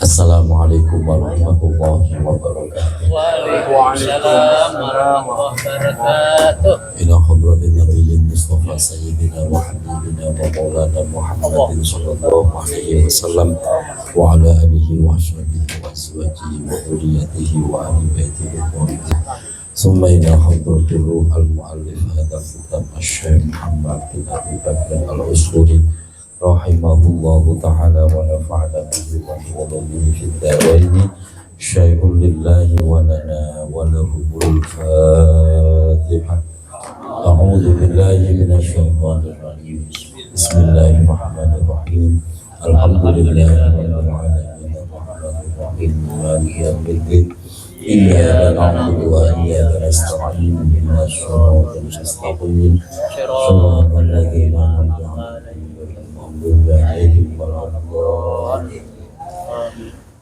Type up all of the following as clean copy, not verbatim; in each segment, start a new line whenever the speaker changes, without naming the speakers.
Assalamualaikum warahmatullahi wabarakatuh.
Waalaikumsalam warahmatullahi wabarakatuh.
Ila hadratin nabiyyin Mustafa sayyidina wa habibina wa maulana Muhammadin sallallahu alaihi wasallam wa ala alihi wa sahbihi wa azwajihi wa dhurriyyatihi wa ahli baitihi wa summa ila hadratil ruh al-muallif hadzal kitab asy-syaikh Muhammad bin Abi Bakr al-Usuri rahimahullahu ta'ala wa nafa'ana bihi wa bihi fid daraini syai'un lillahi wa lana wa lahul fatihah. A'udzu billahi minasy syaithanir rajim. Bismillahirrahmanirrahim. Alhamdulillahi rabbil alamin arrahmanir rahim maliki yaumiddin. Iyyaka na'budu wa iyyaka nasta'in ihdinas siratal mustaqim siratal ladzina an'amta 'alaihim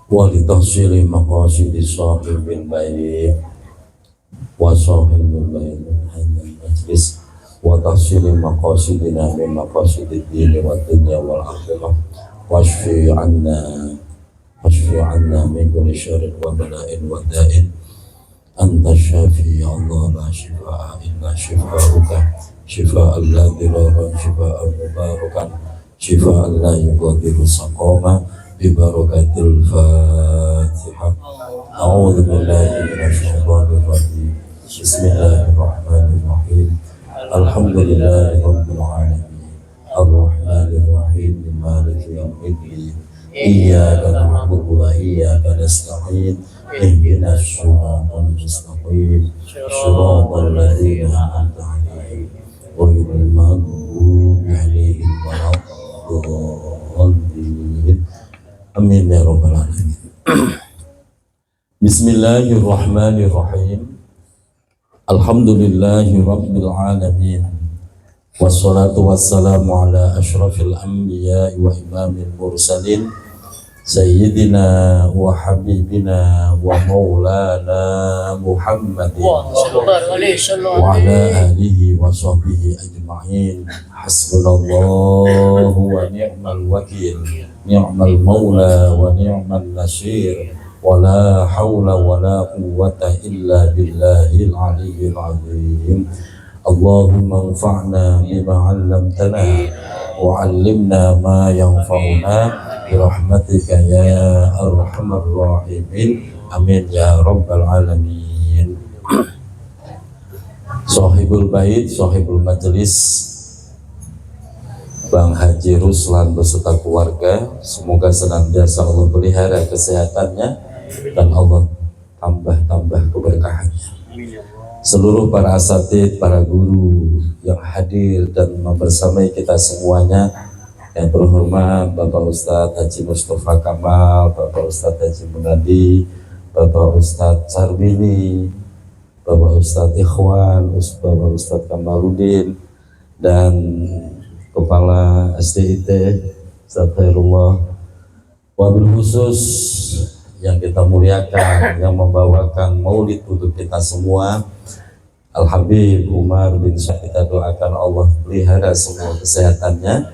wa li tahsili maqasidi sahibil bait wa sahibil bait hanyal majlis wa tahsili maqasidina min maqasidid din wa dunya wal akhirah washfi 'anna min kulli syarrin wa bala'in wa da'in anta syafi ya Allah la shifaa illa shifauka shifaan la dirara shifaan mubarakan shifaan la yughadiru saqama bi barakatil Fatihah. A'udzu billahi minasy syaithanir rajim. Bismillahirrahmanirrahim. Alhamdulillahi rabbil alamin arrahmanir rahim maliki yaumiddin. Iyyaka na'budu wa iyyaka nasta'in ihdinas siratal mustaqim siratal ladzina an'amta 'alaihim ghairil maghdubi 'alaihim waladdallin. Amin ya rabbal alamin. Bismillahirrahmanirrahim. Alhamdulillahi rabbil alamin. Wassalatu wassalamu ala asyrafil anbiya'i wa imamil mursalin sayyidina wa habibina wa maulana Muhammadin wa ala alihi wa sahbihi ajma'in. Hasbunallahu wa ni'mal wakil, ni'mal maula wa ni'mal nasir, wa la hawla wa la quwwata illa billahil aliyyil azim. Allahumma anfa'na bima 'allamtana wa 'allimna ma yanfa'una bi rahmatika ya arhamar rahimin. Amin ya rabbal alamin. Sahibul bait, sahibul majlis, Bang Haji Ruslan beserta keluarga, semoga senantiasa Allah pelihara kesehatannya dan Allah tambah keberkahannya. Seluruh para asatidz, para guru yang hadir dan membersamai kita semuanya, yang terhormat Bapak Ustadz Haji Mustafa Kamal, Bapak Ustadz Haji Munadi, Bapak Ustadz Sarbini, Bapak Ustadz Ikhwan, Bapak Ustadz Kamaludin, dan Kepala SDIT Ustadz Khairullah. Wabil khusus yang kita muliakan, yang membawakan maulid untuk kita semua, Al-Habib Umar bin Syah, kita doakan Allah pelihara semua kesehatannya.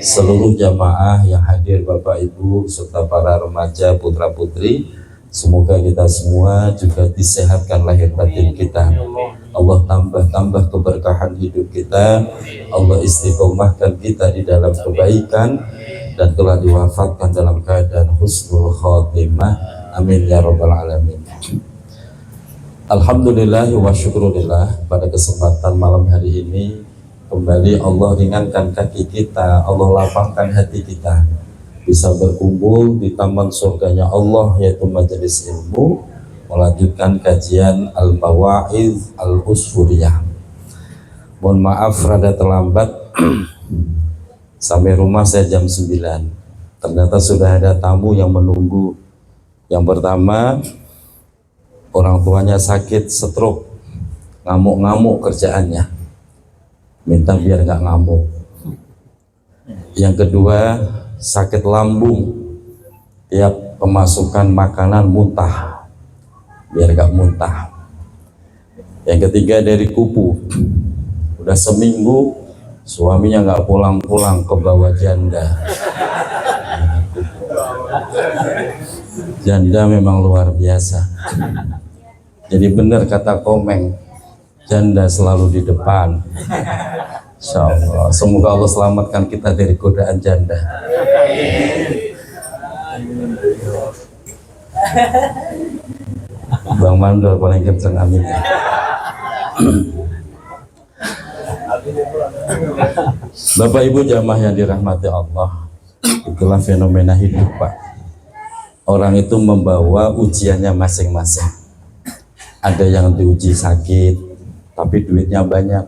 Seluruh jamaah yang hadir, Bapak Ibu serta para remaja putra putri, semoga kita semua juga disehatkan lahir batin kita. Allah tambah keberkahan hidup kita, Allah istiqomahkan kita di dalam kebaikan, dan telah diwafatkan dalam keadaan husnul khotimah. Amin ya rabbal alamin. Alhamdulillah wa syukurillah, pada kesempatan malam hari ini kembali Allah ringankan kaki kita, Allah lapangkan hati kita, bisa berkumpul di taman surganya Allah, yaitu majelis ilmu, melanjutkan kajian Al-Mawa'idz Al-Usfuriyah. Mohon maaf rada terlambat, sampai rumah saya jam 9, ternyata sudah ada tamu yang menunggu. Yang pertama, orang tuanya sakit stroke, ngamuk-ngamuk kerjaannya, minta biar nggak ngamuk. Yang kedua, sakit lambung, tiap kemasukan makanan muntah, biar nggak muntah. Yang ketiga dari kupu, udah seminggu suaminya nggak pulang-pulang, ke bawah janda. Janda memang luar biasa. Jadi benar kata Komeng, janda selalu di depan. Insya Allah. Semoga Allah selamatkan kita dari godaan janda. Bang Mandor paling kenceng, amin. Bapak Ibu jamaah yang dirahmati Allah, itulah fenomena hidup, Pak. Orang itu membawa ujiannya masing-masing. Ada yang diuji sakit tapi duitnya banyak,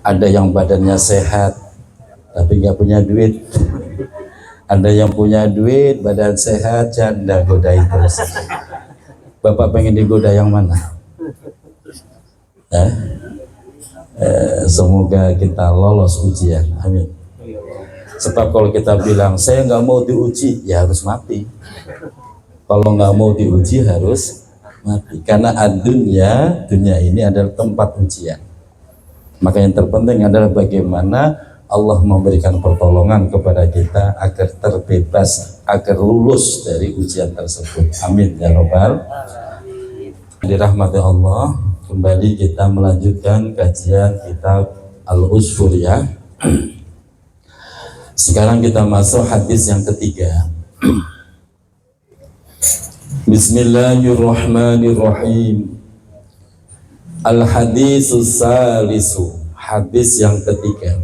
ada yang badannya sehat tapi nggak punya duit, ada yang punya duit badan sehat janda godain terus. Bapak pengen digoda yang mana? Semoga kita lolos ujian, amin. Sebab kalau kita bilang saya nggak mau diuji, ya harus mati. Kalau nggak mau diuji harus mati, karena dunia ini adalah tempat ujian. Maka yang terpenting adalah bagaimana Allah memberikan pertolongan kepada kita agar terbebas, agar lulus dari ujian tersebut, amin ya robbal. Dirahmati Allah, kembali kita melanjutkan kajian kitab Al-Usfuriyah. Sekarang kita masuk hadis yang ketiga. Bismillahirrahmanirrahim. Al-hadisus salisu, hadis yang ketiga.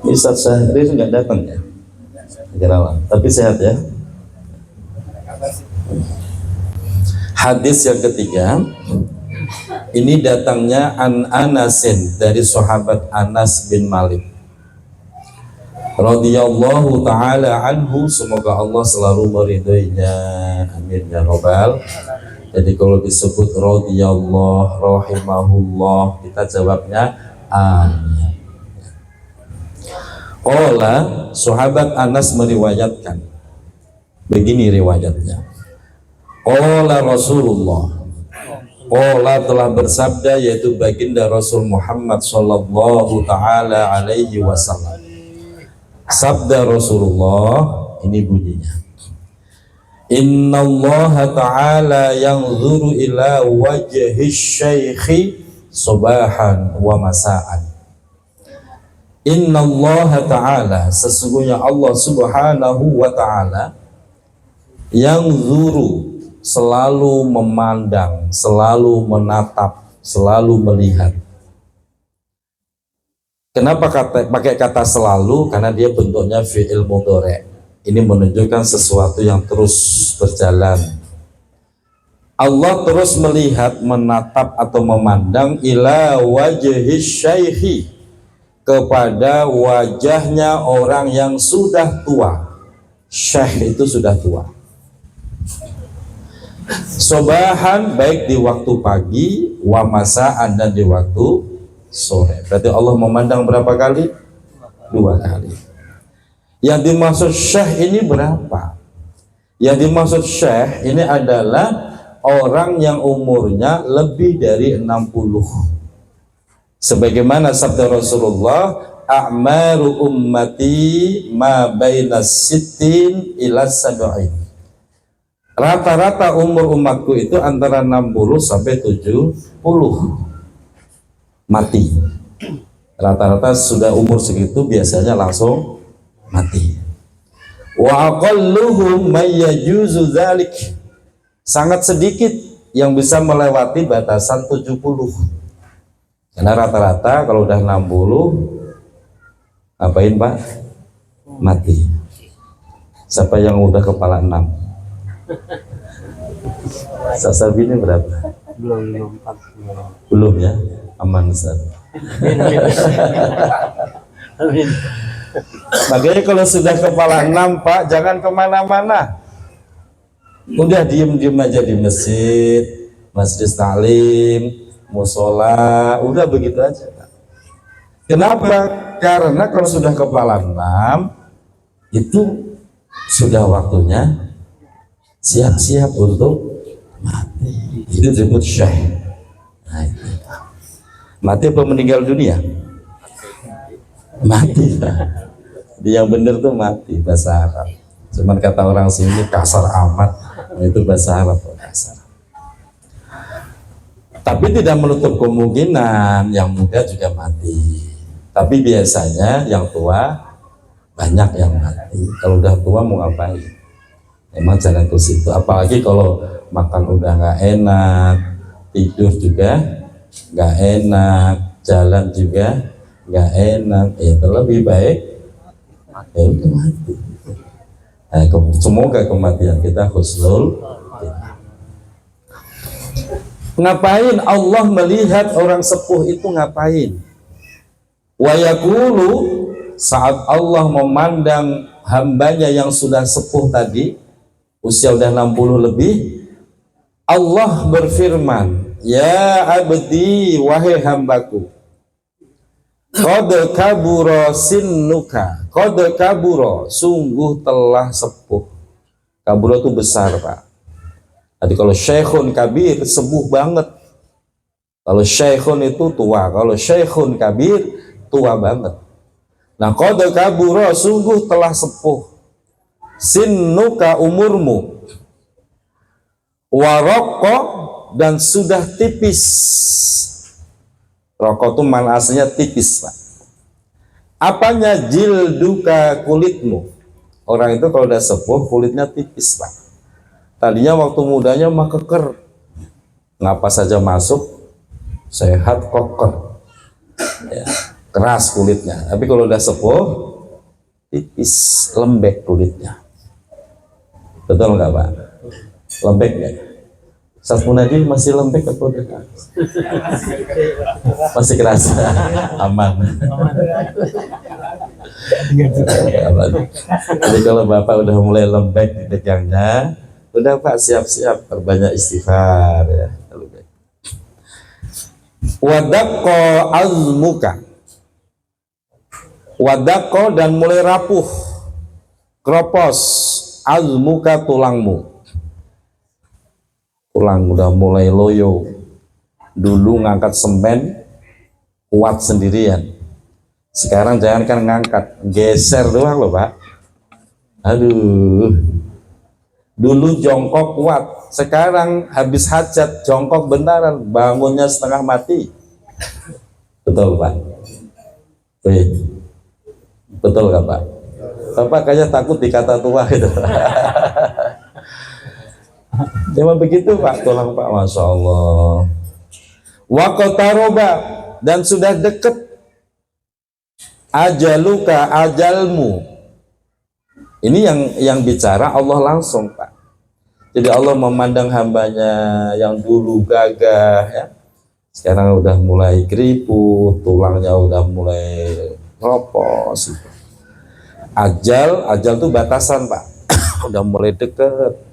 Ini Ustaz Syahrir nggak datang ya? Tapi sehat ya. Hadis yang ketiga ini datangnya an Anasin, dari sahabat Anas bin Malik radhiyallahu taala anhu, semoga Allah selalu meridhoinya, amin ya robbal. Jadi kalau disebut radhiyallahu rahimahullah, kita jawabnya amin. Qala, sahabat Anas meriwayatkan begini riwayatnya. Qala Rasulullah, qala telah bersabda, yaitu baginda Rasul Muhammad sallallahu taala alaihi wasallam. Sabda Rasulullah ini bunyinya, Innallaha ta'ala yanzuru ila wajhi syaikhi subahan wa masa'an. Innallaha ta'ala, sesungguhnya Allah subhanahu wa ta'ala, yanzuru, selalu memandang, selalu menatap, selalu melihat. Kenapa pakai kata selalu? Karena dia bentuknya fi'il mudhari'. Ini menunjukkan sesuatu yang terus berjalan. Allah terus melihat, menatap atau memandang ila wajhi syaikhi, kepada wajahnya orang yang sudah tua. Syekh itu sudah tua. Sobahan, baik di waktu pagi, wa masaan, dan di waktu sore. Berarti Allah memandang berapa kali? 2 kali. Yang dimaksud syekh ini berapa? Yang dimaksud syekh ini adalah orang yang umurnya lebih dari 60. Sebagaimana sabda Rasulullah, a'maru ummati ma baina sittin ila sab'in. Rata-rata umur umatku itu antara 60 sampai 70 mati. Rata-rata sudah umur segitu biasanya langsung mati. Wa aqalluhum may yajuzu dzalik. Sangat sedikit yang bisa melewati batasan 70. Karena rata-rata kalau udah 60 ngapain Pak? Mati. Siapa yang udah kepala 6? Sasabini berapa? Belum ya? Aman Ustaz.
Amin.
Makanya kalau sudah kepala 6 Pak, jangan kemana-mana. Udah diem-diem aja di masjid, majelis taklim, musola, udah begitu aja Pak. Kenapa? Karena kalau sudah kepala 6 itu sudah waktunya siap-siap untuk mati. Itu disebut syekh. Nah, itu. Mati apa meninggal dunia? Mati. Yang benar tuh mati bahasa Arab. Cuman kata orang sini kasar amat, itu bahasa Arab kasar. Tapi tidak menutup kemungkinan yang muda juga mati. Tapi biasanya yang tua banyak yang mati. Kalau udah tua mau ngapain? Emang jangan ke situ. Apalagi kalau makan udah nggak enak, tidur juga nggak enak, jalan juga nggak enak, itu lebih baik ya udah mati. Nah, semoga kematian kita husnul khotimah. Ngapain Allah melihat orang sepuh itu ngapain? Wa yaqulu, saat Allah memandang hambanya yang sudah sepuh tadi, usia udah 60 lebih, Allah berfirman, ya abdi, wahai hambaku, qad kabura sinnuka, qad kabura, sungguh telah sepuh. Kabura itu besar, Pak. Jadi kalau syekhun kabir, sepuh banget. Kalau syekhun itu tua, kalau syekhun kabir, tua banget. Nah, qad kabura, sungguh telah sepuh. Sinnuka, umurmu. Waroko, dan sudah tipis. Rokok itu mana aslinya tipis, Pak. Apanya? Jilduka, kulitmu. Orang itu kalau udah sepuh kulitnya tipis, Pak. Tadinya waktu mudanya mah keker, ngapa saja masuk, sehat koker, ya, keras kulitnya. Tapi kalau udah sepuh tipis, lembek kulitnya. Betul nggak, Pak? Lembek nggak? Ustaz Munadi masih lembek apa udah keras? Masih keras, aman. Aman. Jadi kalau Bapak udah mulai lembek di tegangnya, udah Pak siap-siap perbanyak istighfar ya. Wadaqqa azmuka, wadaqqa, dan mulai rapuh, kropos, azmuka, tulangmu. Tulang udah mulai loyo. Dulu ngangkat semen kuat sendirian, sekarang jangan kan ngangkat, geser doang loh, Pak. Aduh, dulu jongkok kuat, sekarang habis hajat jongkok bentaran, bangunnya setengah mati. Betul, Pak? Betul gak, Pak? Bapak kayaknya takut dikata tua gitu. Cuma begitu, Pak, tulang, Pak. Masya Allah. Waqtaroba, dan sudah deket ajaluka, ajalmu. Ini yang bicara Allah langsung, Pak. Jadi Allah memandang hambanya yang dulu gagah, ya, sekarang udah mulai keriput, tulangnya udah mulai ropos. Ajal itu batasan, Pak. Udah mulai deket.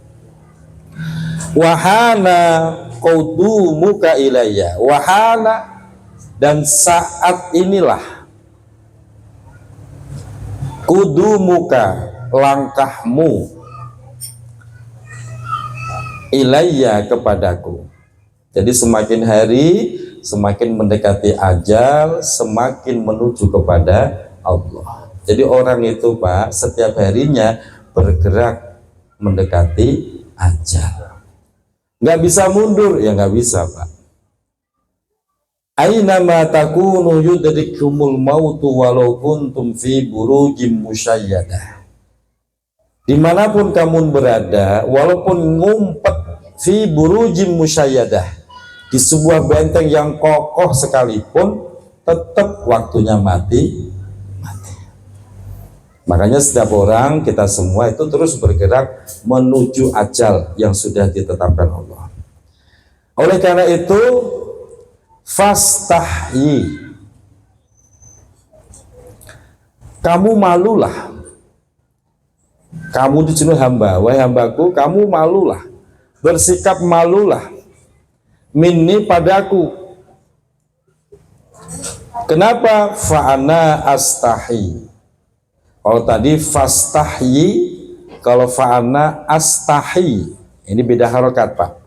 Wahana qaudumuka ilayya, wahana, dan saat inilah qudumuka, langkahmu, ilayya, kepadaku. Jadi semakin hari semakin mendekati ajal, semakin menuju kepada Allah. Jadi orang itu, Pak, setiap harinya bergerak mendekati ajal. Nggak bisa mundur, ya nggak bisa, Pak. Ainama takunu yudrikumul mautu walau kuntum fi burujim musyayyadah. Dimanapun kamu berada, walaupun ngumpet fi burujim musyayyadah, di sebuah benteng yang kokoh sekalipun, tetap waktunya mati. Makanya setiap orang, kita semua itu terus bergerak menuju ajal yang sudah ditetapkan Allah. Oleh karena itu, fastahyi, kamu malulah. Kamu di sini hamba, wahai hambaku, kamu malulah, bersikap malulah, minni, padaku. Kenapa? Fa'ana astahi. Kalau tadi fastahyi, kalau fa'ana astahi, ini beda harokat, Pak.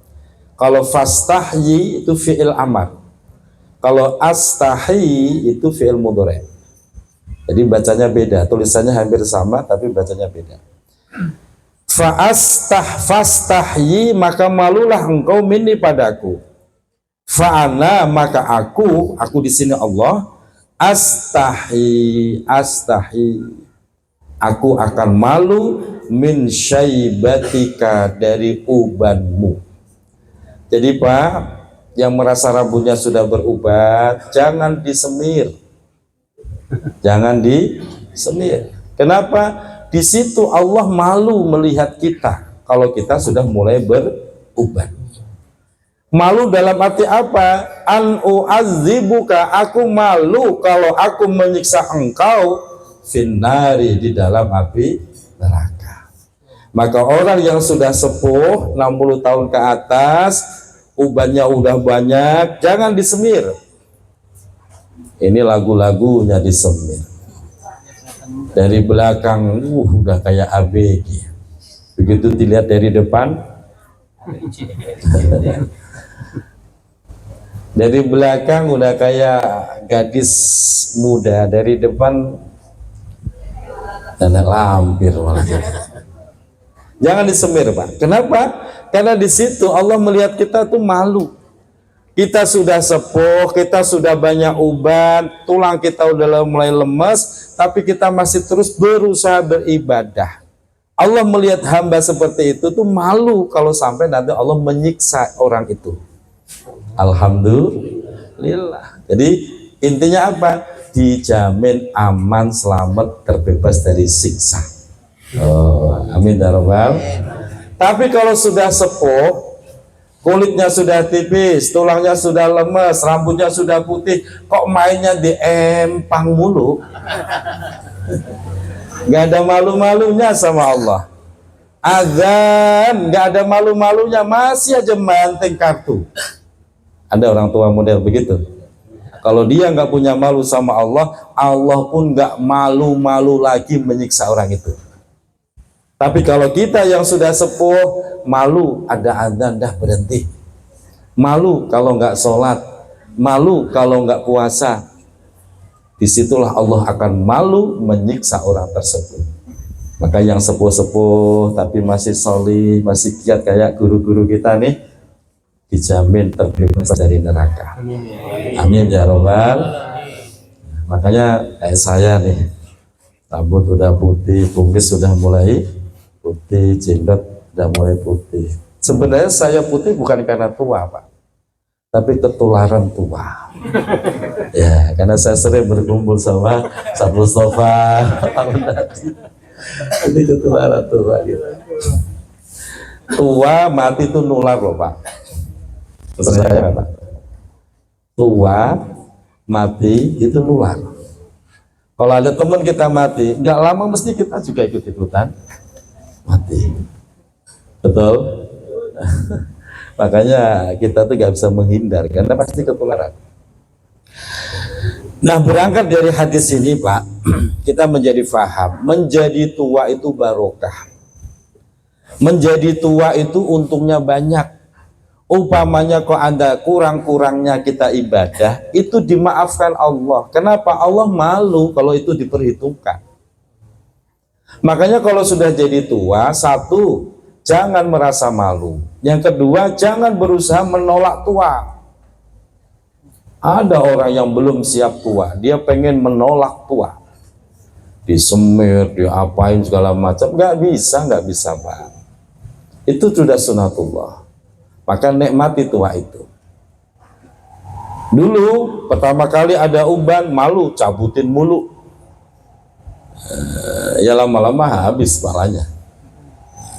Kalau fastahyi itu fi'il amar, kalau astahi itu fi'il mudhari'. Jadi bacanya beda, tulisannya hampir sama tapi bacanya beda. fastahyi maka malulah engkau minni padaku. Fa'ana maka aku di sini Allah astahi aku akan malu min syaibatika dari ubanmu. Jadi Pak, yang merasa rambutnya sudah berubat jangan disemir. Jangan disemir. Kenapa? Di situ Allah malu melihat kita kalau kita sudah mulai berubat. Malu dalam arti apa? An u'adzibuka, aku malu kalau aku menyiksa engkau finnari, di dalam api neraka. Maka orang yang sudah sepuh 60 tahun ke atas, ubannya udah banyak, jangan disemir. Ini lagu-lagunya disemir. Dari belakang udah kayak ABG. Begitu dilihat dari depan dari belakang udah kayak gadis muda, dari depan anak lampir malah. Jangan disemir Pak. Kenapa? Karena di situ Allah melihat kita tuh malu. Kita sudah sepuh, kita sudah banyak uban, tulang kita udah mulai lemes, tapi kita masih terus berusaha beribadah. Allah melihat hamba seperti itu tuh malu kalau sampai nanti Allah menyiksa orang itu. Alhamdulillah. Jadi intinya apa? Dijamin aman, selamat, terbebas dari siksa. Oh, amin ya rabbal. Tapi kalau sudah sepuh, kulitnya sudah tipis, tulangnya sudah lemes, rambutnya sudah putih, kok mainnya di empang mulu? Gak ada malu-malunya sama Allah. Azan, gak ada malu-malunya, masih aja manting kartu. Ada orang tua model begitu. Kalau dia nggak punya malu sama Allah, Allah pun nggak malu-malu lagi menyiksa orang itu. Tapi kalau kita yang sudah sepuh, malu ada adzan dah berhenti. Malu kalau nggak sholat, malu kalau nggak puasa. Disitulah Allah akan malu menyiksa orang tersebut. Maka yang sepuh-sepuh tapi masih solih, masih giat kayak guru-guru kita nih, dijamin terbebas dari neraka. Amin ya robbal. Makanya kayak saya nih, rambut udah putih, kumis sudah mulai putih, jenggot udah mulai putih. Sebenarnya saya putih bukan karena tua Pak, tapi ketularan tua. Ya, karena saya sering berkumpul sama Ustaz Mustafa. Ini ketularan tua gitu. Tua mati itu nular loh Pak. Percaya Pak? Tua mati itu nular. Kalau ada teman kita mati, nggak lama mesti kita juga ikut-ikutan mati. Betul? Makanya kita tuh nggak bisa menghindar karena pasti ketularan. Nah, berangkat dari hadis ini Pak, kita menjadi faham, menjadi tua itu barokah. Menjadi tua itu untungnya banyak. Umpamanya kok ada kurang-kurangnya kita ibadah, itu dimaafkan Allah. Kenapa? Allah malu kalau itu diperhitungkan. Makanya kalau sudah jadi tua, satu, jangan merasa malu. Yang kedua, jangan berusaha menolak tua. Ada orang yang belum siap tua, dia pengen menolak tua. Disemir, diapain segala macam, nggak bisa Pak. Itu sudah sunatullah. Maka nikmati tua itu. Dulu pertama kali ada uban, malu, cabutin mulu. Ya lama-lama habis palanya.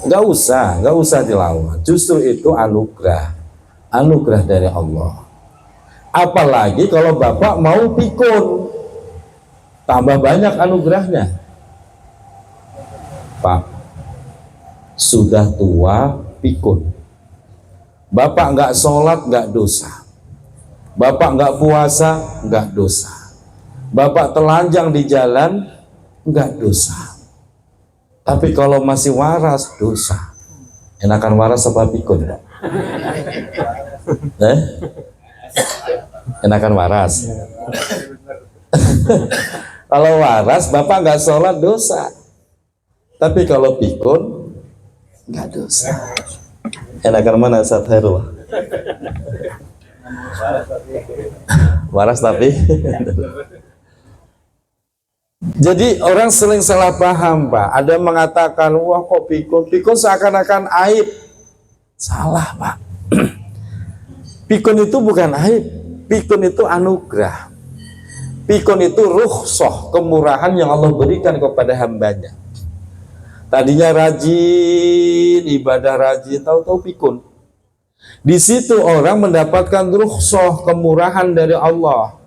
Gak usah dilawan. Justru itu anugerah dari Allah. Apalagi kalau Bapak mau pikun, tambah banyak anugerahnya. Pak, sudah tua pikun. Bapak nggak sholat nggak dosa, Bapak nggak puasa nggak dosa, Bapak telanjang di jalan nggak dosa. Tapi kalau masih waras dosa. Enakan waras apa pikun? Enakan waras. Kalau waras Bapak nggak sholat dosa, tapi kalau pikun nggak dosa. Enakan mana Ustaz Hairul? Waras tapi. Jadi orang sering salah paham, Pak. Ada yang mengatakan, wah kok pikun seakan-akan aib. Salah, Pak. Pikun itu bukan aib. Pikun itu anugerah. Pikun itu rukhsah, kemurahan yang Allah berikan kepada hambanya. Tadinya rajin, ibadah rajin, tahu-tahu pikun. Di situ orang mendapatkan rukhsah, kemurahan dari Allah.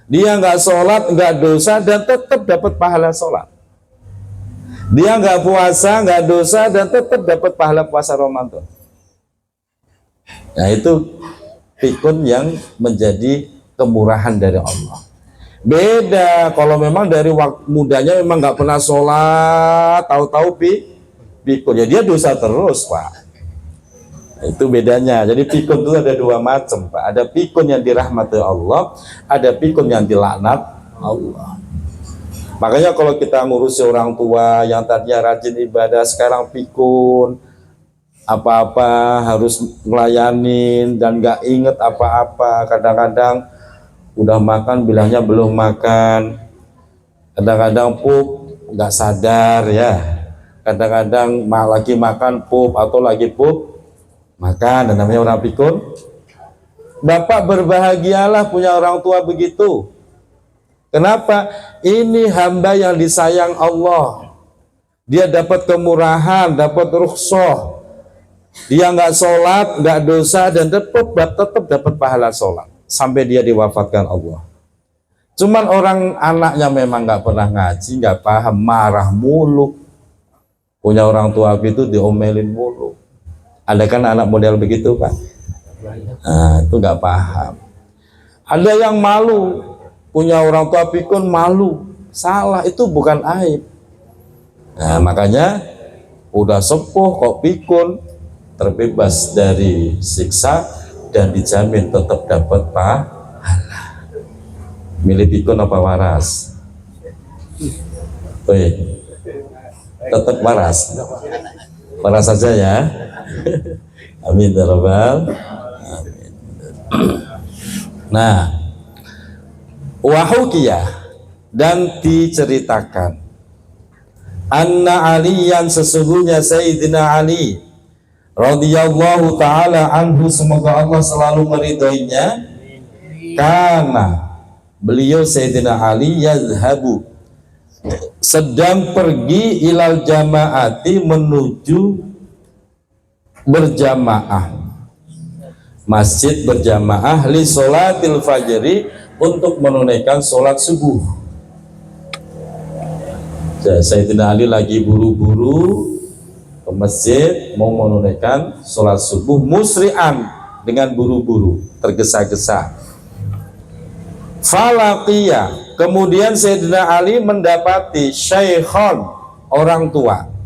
Dia nggak sholat, nggak dosa, dan tetap dapat pahala sholat. Dia nggak puasa, nggak dosa, dan tetap dapat pahala puasa Ramadan. Nah itu pikun yang menjadi kemurahan dari Allah. Beda kalau memang dari waktu mudanya memang nggak pernah sholat, tahu-tahu pikun, ya dia dosa terus, Pak. Itu bedanya. Jadi pikun itu ada dua macam, Pak. Ada pikun yang dirahmati Allah, ada pikun yang dilaknat Allah. Makanya kalau kita ngurusi orang tua yang tadinya rajin ibadah, sekarang pikun, apa-apa harus ngelayanin dan nggak inget apa-apa. Kadang-kadang udah makan bilangnya belum makan. Kadang-kadang pup nggak sadar ya. Kadang-kadang lagi makan pup atau lagi pup makan, dan namanya orang pikun. Bapak berbahagialah punya orang tua begitu. Kenapa? Ini hamba yang disayang Allah. Dia dapat kemurahan, dapat rukhsah. Dia nggak sholat, nggak dosa, dan tetap dapat pahala sholat sampai dia diwafatkan Allah. Cuman orang anaknya memang nggak pernah ngaji, nggak paham, marah mulu. Punya orang tua itu diomelin mulu. Ada kan anak model begitu, Pak? Nah, itu nggak paham. Ada yang malu, punya orang tua pikun malu. Salah, itu bukan aib. Nah, makanya udah sepuh kok pikun, terbebas dari siksa dan dijamin tetap dapat pahala. Milih pikun apa waras? Tetap waras. Waras saja ya. Amin ya rabbal alamin. Nah, wahukiyah, dan diceritakan anna aliyan, sesungguhnya Sayyidina Ali radhiyallahu taala anhu, semoga Allah selalu meridhoinya, karena beliau Sayyidina Ali yazhabu, sedang pergi ilal jamaati, menuju berjamaah, masjid berjamaah, li sholatil fajri, untuk menunaikan sholat subuh. Sayyidina Ali lagi buru-buru ke masjid mau menunaikan sholat subuh, musri'an, dengan buru-buru, tergesa-gesa. Falaqiyah, kemudian Sayyidina Ali mendapati syaikhan, orang tua.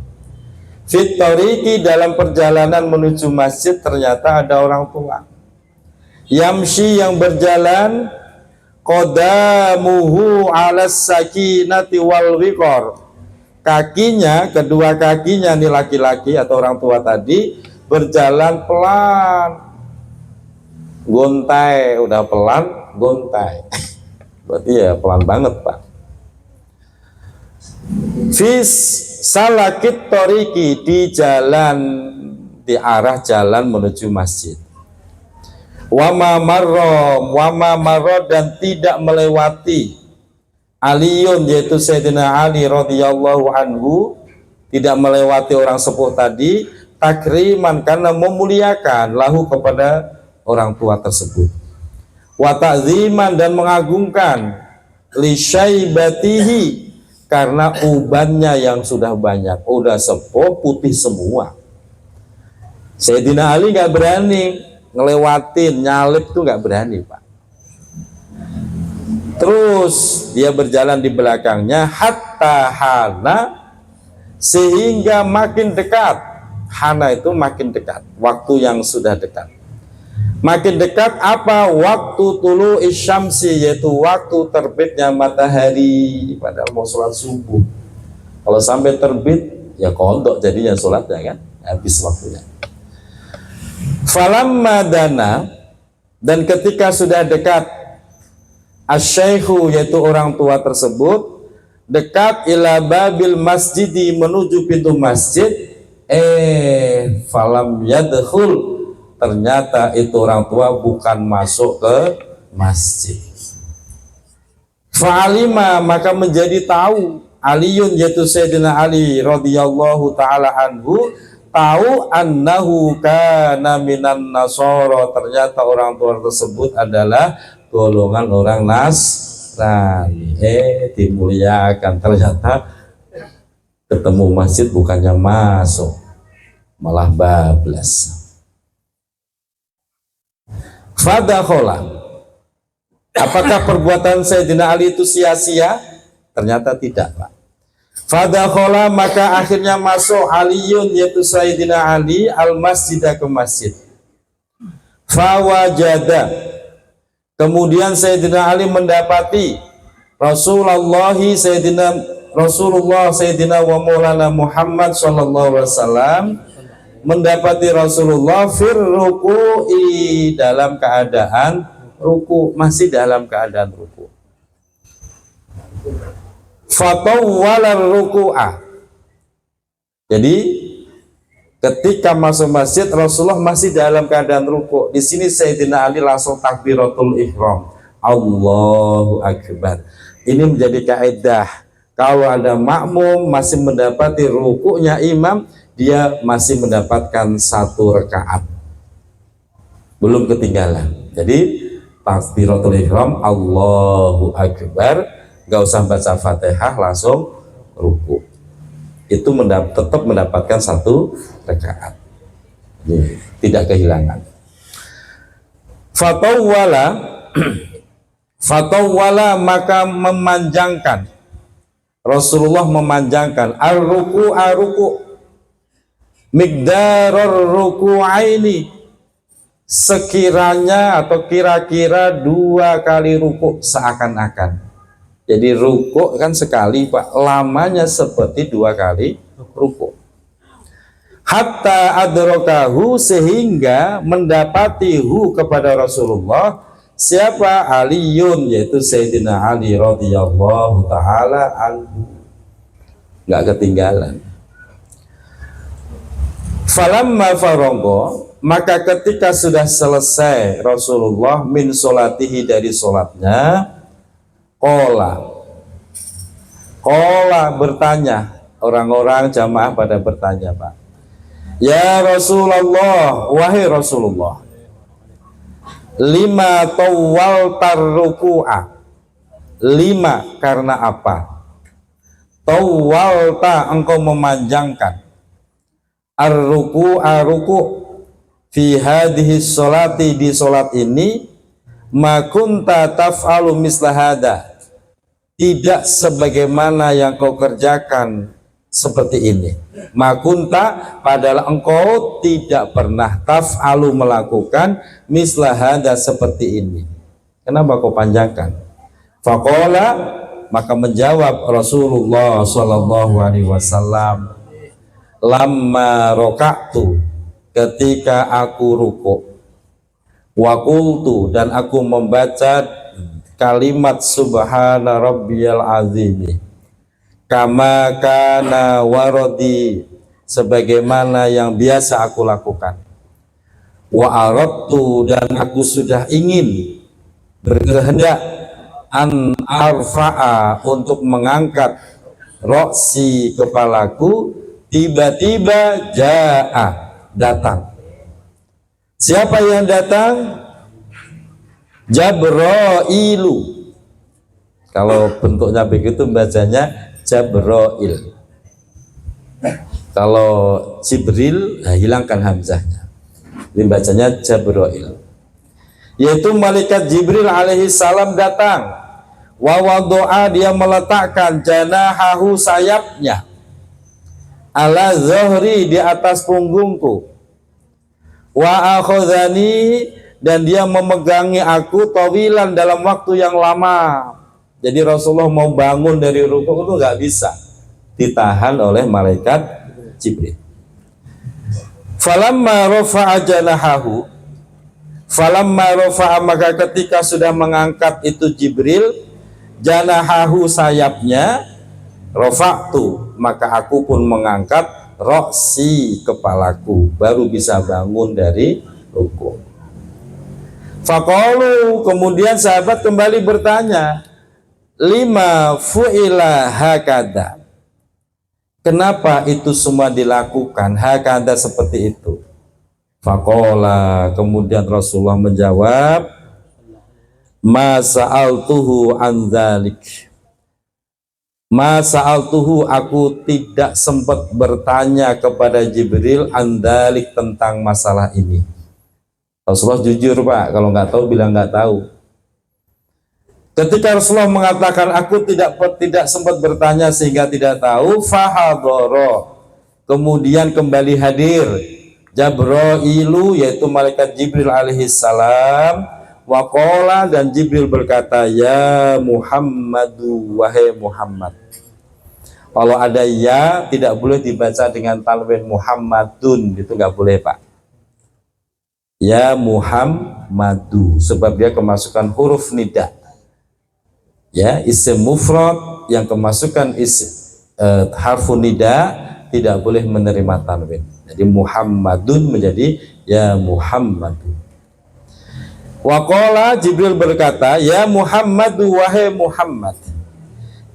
Fitoriki, dalam perjalanan menuju masjid ternyata ada orang tua. Yamshi, yang berjalan, qadamuhu alas sakinati wal wiqor, kakinya, kedua kakinya nih laki-laki atau orang tua tadi berjalan pelan, gontai, udah pelan gontai. Berarti ya pelan banget, Pak. Fis salakit toriki, di jalan, di arah jalan menuju masjid. Wama marro, dan tidak melewati, Aliun, yaitu Sayyidina Ali radhiyallahu anhu, tidak melewati orang sepuh tadi, takriman, karena memuliakan, lahu, kepada orang tua tersebut. Wa ta'ziman, dan mengagungkan, li syaibatihi, karena ubannya yang sudah banyak, udah sepuh, putih semua. Sayyidina Ali nggak berani ngelewatin, nyalip tuh nggak berani, Pak. Terus dia berjalan di belakangnya, hatta hana, sehingga makin dekat. Hana itu makin dekat, waktu yang sudah dekat. Makin dekat apa? Waktu tulu isyamsi, yaitu waktu terbitnya matahari, padahal mau sholat subuh. Kalau sampai terbit, ya kodok jadinya sholatnya kan. habis waktunya. Falamma dana, dan ketika sudah dekat asyaikhu, yaitu orang tua tersebut, dekat ila babil masjidi, menuju pintu masjid, falam yadkhul, ternyata itu orang tua bukan masuk ke masjid. Fa'alima, maka menjadi tahu Aliun, yaitu Sayyidina Ali radhiyallahu taala anhu, tahu annahu kana minan nasara, ternyata orang tua tersebut adalah golongan orang Nasrani. Dimuliakan, ternyata ketemu masjid bukannya masuk, malah bablas. Fadakhola, apakah perbuatan Sayyidina Ali itu sia-sia? Ternyata tidak, Pak. Fadakhola, maka akhirnya masuk Aliun, yaitu Sayyidina Ali, al-masjidah, ke masjid. Fawajada, kemudian Sayyidina Ali mendapati Rasulullah Sayyidina wa Maulana Muhammad sallallahu alaihi wasallam, mendapati Rasulullah fir ruku'i, dalam keadaan ruku, masih dalam keadaan ruku. Fatawwala ruku'ah, jadi ketika masuk masjid Rasulullah masih dalam keadaan ruku. Di sini Sayyidina Ali langsung takbiratul ihram, Allahu Akbar. Ini menjadi kaidah, kalau ada makmum masih mendapati ruku'nya imam, dia masih mendapatkan 1 rakaat, belum ketinggalan. Jadi takbiratul ihram, Allahu Akbar, gak usah baca Fatihah, langsung ruku. Itu tetap mendapatkan 1 rakaat, tidak kehilangan. Fatawwala, maka memanjangkan, Rasulullah memanjangkan ar-ruku, miqdarur ruku'aini, sekiranya atau kira-kira 2 kali ruku seakan-akan. Jadi ruku kan sekali, Pak, lamanya seperti 2 kali ruku. Hatta adrokahu, sehingga mendapati kepada Rasulullah, siapa? Aliun, yaitu Sayyidina Ali radhiyallahu taala anhu, nggak ketinggalan. Falamma farongo, maka ketika sudah selesai Rasulullah min solatihi, dari solatnya, Kola bertanya, orang-orang jamaah pada bertanya, Pak, ya Rasulullah, wahai Rasulullah, lima tawwal tarruku'a, 5 karena apa? Tawwalta, engkau memanjangkan, ar-ruku'a, ruku, fi hadhihi sholati, di solat ini, ma kunta taf'alu misla hada, tidak sebagaimana yang kau kerjakan seperti ini. Makunta, padahal engkau tidak pernah taf'alu, melakukan misla hada, seperti ini. Kenapa kau panjangkan? Faqala, maka menjawab Rasulullah sallallahu alaihi wasallam, lamma roka'tu, ketika aku ruku, wa qultu, dan aku membaca kalimat subhana rabbiyal azim, kama kana waradi, sebagaimana yang biasa aku lakukan, wa aradtu, dan aku sudah ingin, berkehendak, an arfa'a, untuk mengangkat, roksi, kepalaku, tiba-tiba ja'a, datang. Siapa yang datang? Jabrailu. Kalau bentuknya begitu bacanya Jabrail. Kalau Jibril, hilangkan hamzahnya, ini bacanya Jabrail. Yaitu malaikat Jibril alaihi salam datang. Wa wadu'a, dia meletakkan janahahu, sayapnya, ala zuhri, di atas punggungku. Wa akhadhani, dan dia memegangi aku, tawilan, dalam waktu yang lama. Jadi Rasulullah mau bangun dari rukuk itu nggak bisa, ditahan oleh malaikat Jibril. Falamma rafa'a janahahu, falamma rafa'a, maka ketika sudah mengangkat itu Jibril janahahu, sayapnya, rafa'tu, maka aku pun mengangkat roksi, kepalaku, baru bisa bangun dari ruku. Faqalu, kemudian sahabat kembali bertanya, lima fu'ila hakada, kenapa itu semua dilakukan hakada, seperti itu. Faqala, kemudian Rasulullah menjawab, ma sa'altuhu an dzalik, ma sa'altuhu, aku tidak sempat bertanya kepada Jibril an dzalik, tentang masalah ini. Rasulullah jujur Pak, kalau nggak tahu bilang nggak tahu. Ketika Rasulullah mengatakan aku tidak sempat bertanya sehingga tidak tahu, fahadoro, kemudian kembali hadir Jabrailu, yaitu malaikat Jibril alaihissalam, waqala, dan Jibril berkata, ya Muhammadu, wahai Muhammad. Kalau ada ya tidak boleh dibaca dengan tanwin Muhammadun, itu nggak boleh Pak. Ya Muhammadu, sebab dia kemasukan huruf nida. Ya, isim mufrad yang kemasukan harfu nida tidak boleh menerima tanwin. Jadi Muhammadun menjadi ya Muhammadu. Waqala, Jibril berkata, ya Muhammadu, wahai Muhammad,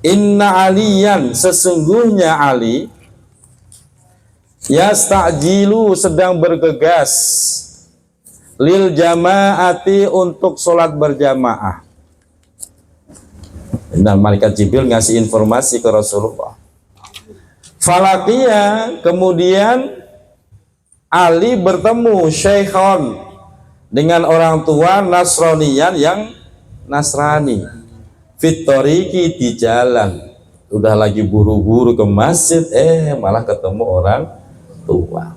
inna aliyan, sesungguhnya Ali, yasta'jilu, sedang bergegas, lil jamaati, untuk sholat berjamaah. Dan malaikat Jibril ngasih informasi ke Rasulullah. Falaqiya, kemudian Ali bertemu syekhon, dengan orang tua Nasraniyan yang Nasrani, fitoriki, di jalan, udah lagi buru-buru ke masjid, malah ketemu orang tua.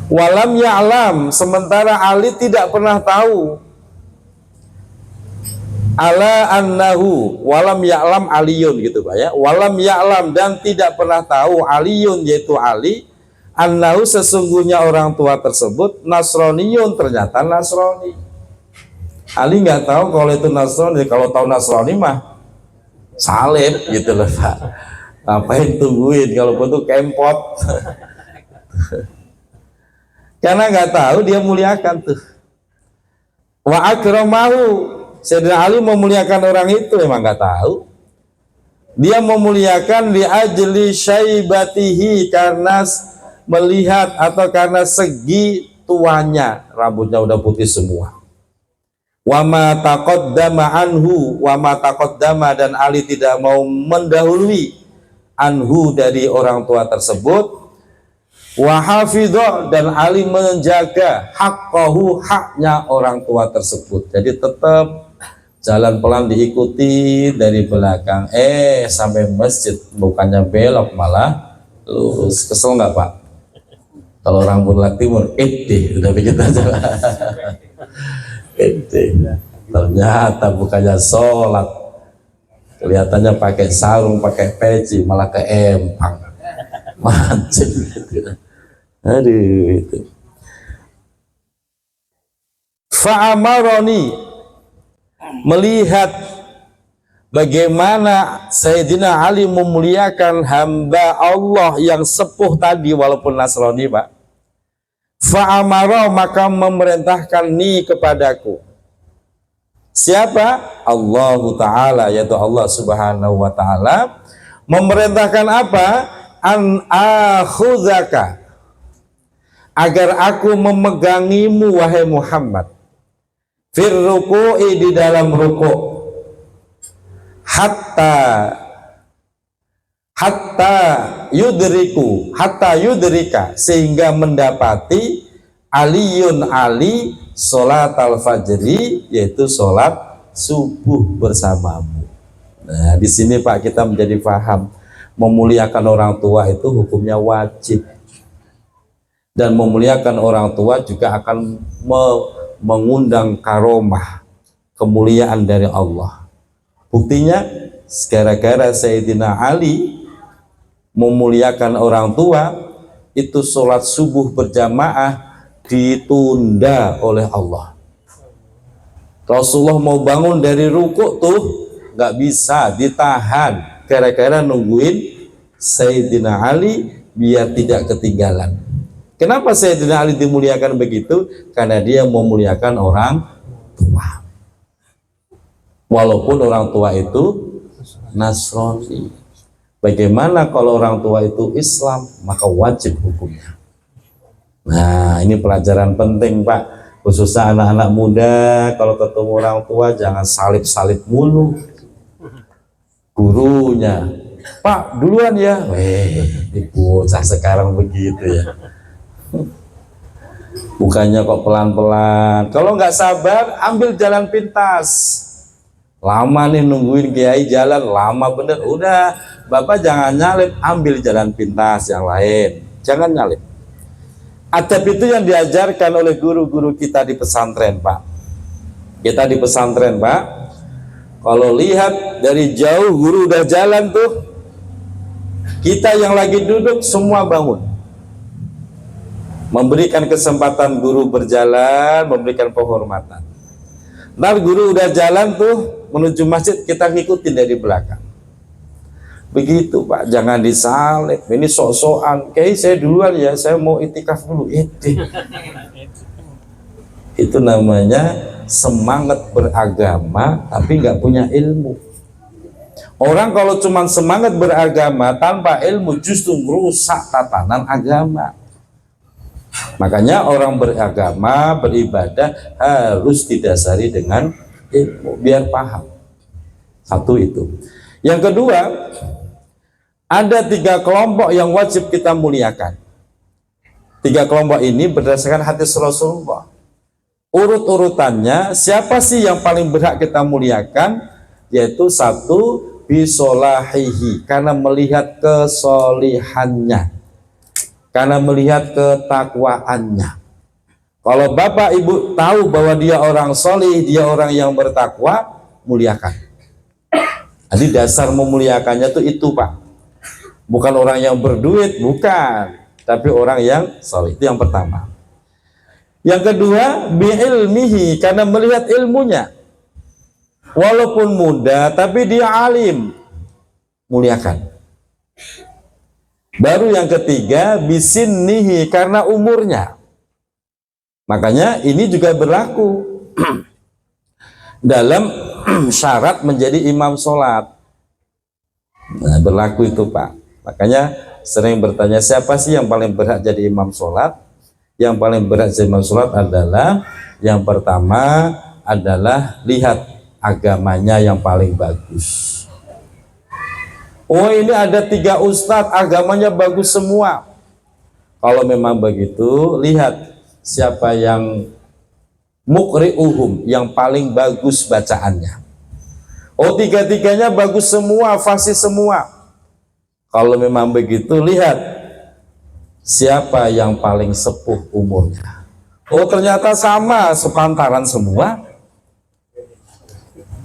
Walam ya'lam, sementara Ali tidak pernah tahu, ala annahu, walam ya'lam aliyun, gitu Pak ya, walam ya'lam, dan tidak pernah tahu, aliyun, yaitu Ali, annahu, sesungguhnya orang tua tersebut Nasroniyun, ternyata Nasrani. Ali nggak tahu kalau itu Nasrani. Kalau tahu Nasrani mah salib gitu loh Pak, ngapain tungguin, kalau butuh kempot. Karena nggak tahu, dia muliakan tuh. Wa akramahu, Sayyidina Ali memuliakan orang itu, memang nggak tahu. Dia memuliakan li ajli syaibatihi, karena melihat atau karena segi tuanya, rambutnya udah putih semua. Wa ma taqaddama anhu, wa ma taqaddama, dan Ali tidak mau mendahului anhu, dari orang tua tersebut. Wa hafidho, dan Ali menjaga haqqahu, haknya orang tua tersebut. Jadi tetap jalan pelan, diikuti dari belakang, sampai masjid, bukannya belok malah lurus. Kesel nggak Pak? Kalau orang Bulak Timur, udah begitu aja. Ternyata bukannya sholat, kelihatannya pakai sarung, pakai peci, malah ke empang, mancing gitu. Aduh, itu. Fa'amaroni, melihat bagaimana Sayyidina Ali memuliakan hamba Allah yang sepuh tadi, walaupun Nasrani Pak. Fa'amara, maka memerintahkan ni kepadaku. Siapa? Allahu Ta'ala, yaitu Allah Subhanahu wa Ta'ala. Memerintahkan apa? An akhudhaka, agar aku memegangimu wahai Muhammad, fir ruku'i, di dalam ruku', hatta yudrika, sehingga mendapati aliyun Ali sholat al-fajri, yaitu sholat subuh bersamamu. Nah, di sini Pak kita menjadi paham, memuliakan orang tua itu hukumnya wajib, dan memuliakan orang tua juga akan mengundang karomah, kemuliaan dari Allah. Buktinya gara-gara Sayyidina Ali memuliakan orang tua, itu sholat subuh berjamaah ditunda oleh Allah. Rasulullah mau bangun dari rukuk tuh nggak bisa, ditahan gara-gara nungguin Sayyidina Ali biar tidak ketinggalan. Kenapa Sayyidina Ali dimuliakan begitu? Karena dia memuliakan orang tua. Walaupun orang tua itu Nasrani. Bagaimana kalau orang tua itu Islam? Maka wajib hukumnya. Nah, ini pelajaran penting, Pak. Khususnya anak-anak muda, kalau ketemu orang tua jangan salib-salib mulu. Gurunya, Pak duluan ya. Bocah sekarang begitu ya. Bukannya kok pelan-pelan. Kalau nggak sabar, ambil jalan pintas. Lama nih nungguin kiai jalan, lama bener. Udah, Bapak jangan nyalip, ambil jalan pintas yang lain. Jangan nyalip. Adab itu yang diajarkan oleh guru-guru kita di pesantren, Pak. Kita di pesantren, Pak. Kalau lihat dari jauh guru udah jalan tuh, kita yang lagi duduk semua bangun. Memberikan kesempatan guru berjalan, memberikan penghormatan. Nah, guru udah jalan tuh menuju masjid, kita ngikutin dari belakang. Begitu, Pak, jangan disalib. Ini sok-sokan. Kayak saya duluan ya, saya mau itikaf dulu. Itu namanya semangat beragama tapi nggak punya ilmu. Orang kalau cuma semangat beragama tanpa ilmu justru merusak tatanan agama. Makanya orang beragama, beribadah harus didasari dengan ilmu biar paham. Satu itu. Yang kedua, ada 3 kelompok yang wajib kita muliakan. 3 kelompok ini berdasarkan hadis Rasulullah. Urut-urutannya, siapa sih yang paling berhak kita muliakan? Yaitu 1, bisolahihi, karena melihat kesolihannya, karena melihat ketakwaannya. Kalau bapak ibu tahu bahwa dia orang solih, dia orang yang bertakwa, muliakan. Jadi dasar memuliakannya itu, Pak. Bukan orang yang berduit, bukan, tapi orang yang solih. Itu yang pertama. Yang kedua, bi'ilmihi, karena melihat ilmunya. Walaupun muda, tapi dia alim, muliakan. Baru yang ketiga, bisinnihi, karena umurnya. Makanya ini juga berlaku dalam syarat menjadi imam sholat. Nah, berlaku itu, Pak. Makanya sering bertanya, siapa sih yang paling berhak jadi imam sholat? Yang paling berhak jadi imam sholat adalah, yang pertama adalah lihat agamanya yang paling bagus. Oh, ini ada 3 ustadz, agamanya bagus semua. Kalau memang begitu, lihat siapa yang mukri'uhum, yang paling bagus bacaannya. Oh, 3-3-nya bagus semua, fasih semua. Kalau memang begitu, lihat siapa yang paling sepuh umurnya. Oh, ternyata sama, sepantaran semua.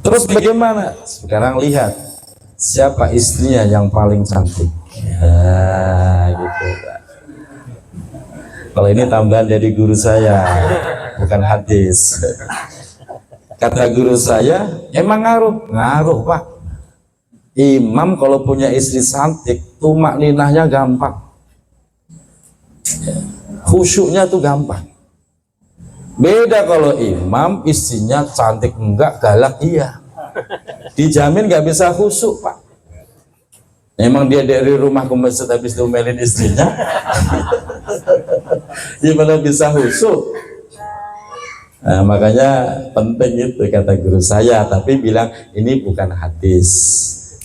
Terus bagaimana? Sekarang lihat siapa istrinya yang paling cantik. Ya, gitu, Pak. Kalau ini tambahan dari guru saya, bukan hadis. Kata guru saya, emang ngaruh, Pak. Imam kalau punya istri cantik, tumak ninahnya gampang. Khusyuknya tuh gampang. Beda kalau imam istrinya cantik enggak, galak iya. Dijamin nggak bisa khusyuk, Pak. Emang dia dari rumah ke masjid habis diomelin istrinya, gimana bisa khusyuk? Nah, makanya penting itu kata guru saya, tapi bilang ini bukan hadis,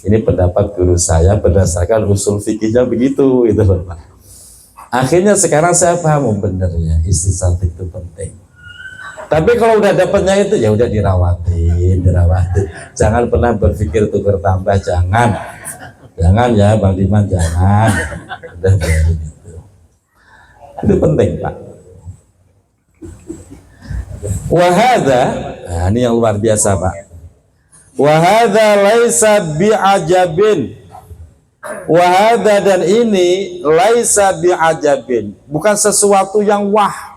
ini pendapat guru saya berdasarkan usul fikihnya begitu, gitu loh, Pak. Akhirnya sekarang saya paham benernya istri cantik itu penting. Tapi kalau udah dapatnya itu ya udah dirawatin. Jangan pernah berpikir tukar tambah, jangan ya Bang Diman, jangan. Udah begitu. Itu penting, Pak. Wahada, nah ini yang luar biasa, Pak. Wahada laisa bi'ajabin, Wahada, dan ini laisa bi'ajabin, bukan sesuatu yang wah.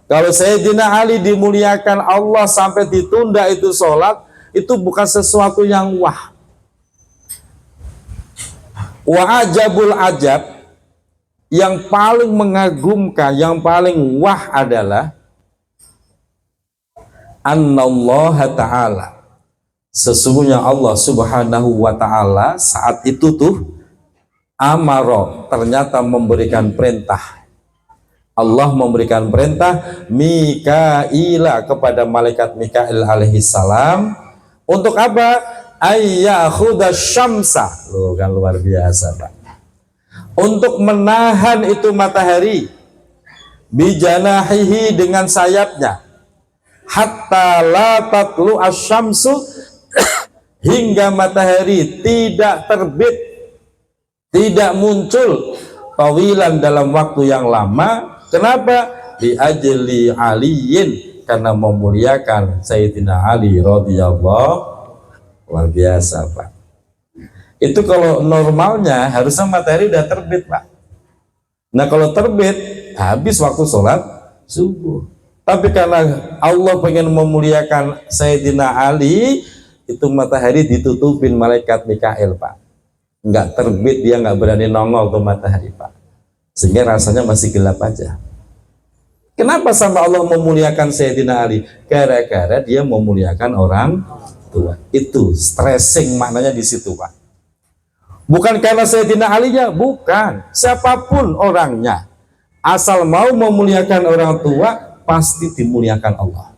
Kalau Sayyidina Ali dimuliakan Allah sampai ditunda itu sholat, itu bukan sesuatu yang wah. Wa ajabul ajab, yang paling mengagumkan, yang paling wah adalah annallaha ta'ala, sesungguhnya Allah subhanahu wa ta'ala saat itu tuh amaro, ternyata memberikan perintah. Allah memberikan perintah Mikaila, kepada malaikat Mikail alaihi salam, untuk apa? Ayyakhuda syamsa. Loh, kan luar biasa Pak, untuk menahan itu matahari, bijanahihi, dengan sayapnya, hatta la tatlu asyamsu, hingga matahari tidak terbit, tidak muncul, tawilan, dalam waktu yang lama. Kenapa? Bi ajli aliyin, karena memuliakan Sayyidina Ali radhiyallahu, luar biasa Pak. Itu kalau normalnya harusnya matahari udah terbit Pak. Nah kalau terbit habis waktu sholat subuh. Tapi karena Allah pengen memuliakan Sayyidina Ali, itu matahari ditutupin malaikat Mikail Pak. Nggak terbit, dia nggak berani nongol tuh matahari Pak. Sehingga rasanya masih gelap aja. Kenapa sama Allah memuliakan Sayyidina Ali? Gara-gara dia memuliakan orang tua. Itu stressing maknanya di situ Pak. Bukan karena Sayyidina Ali-nya, bukan. Siapapun orangnya, asal mau memuliakan orang tua, pasti dimuliakan Allah.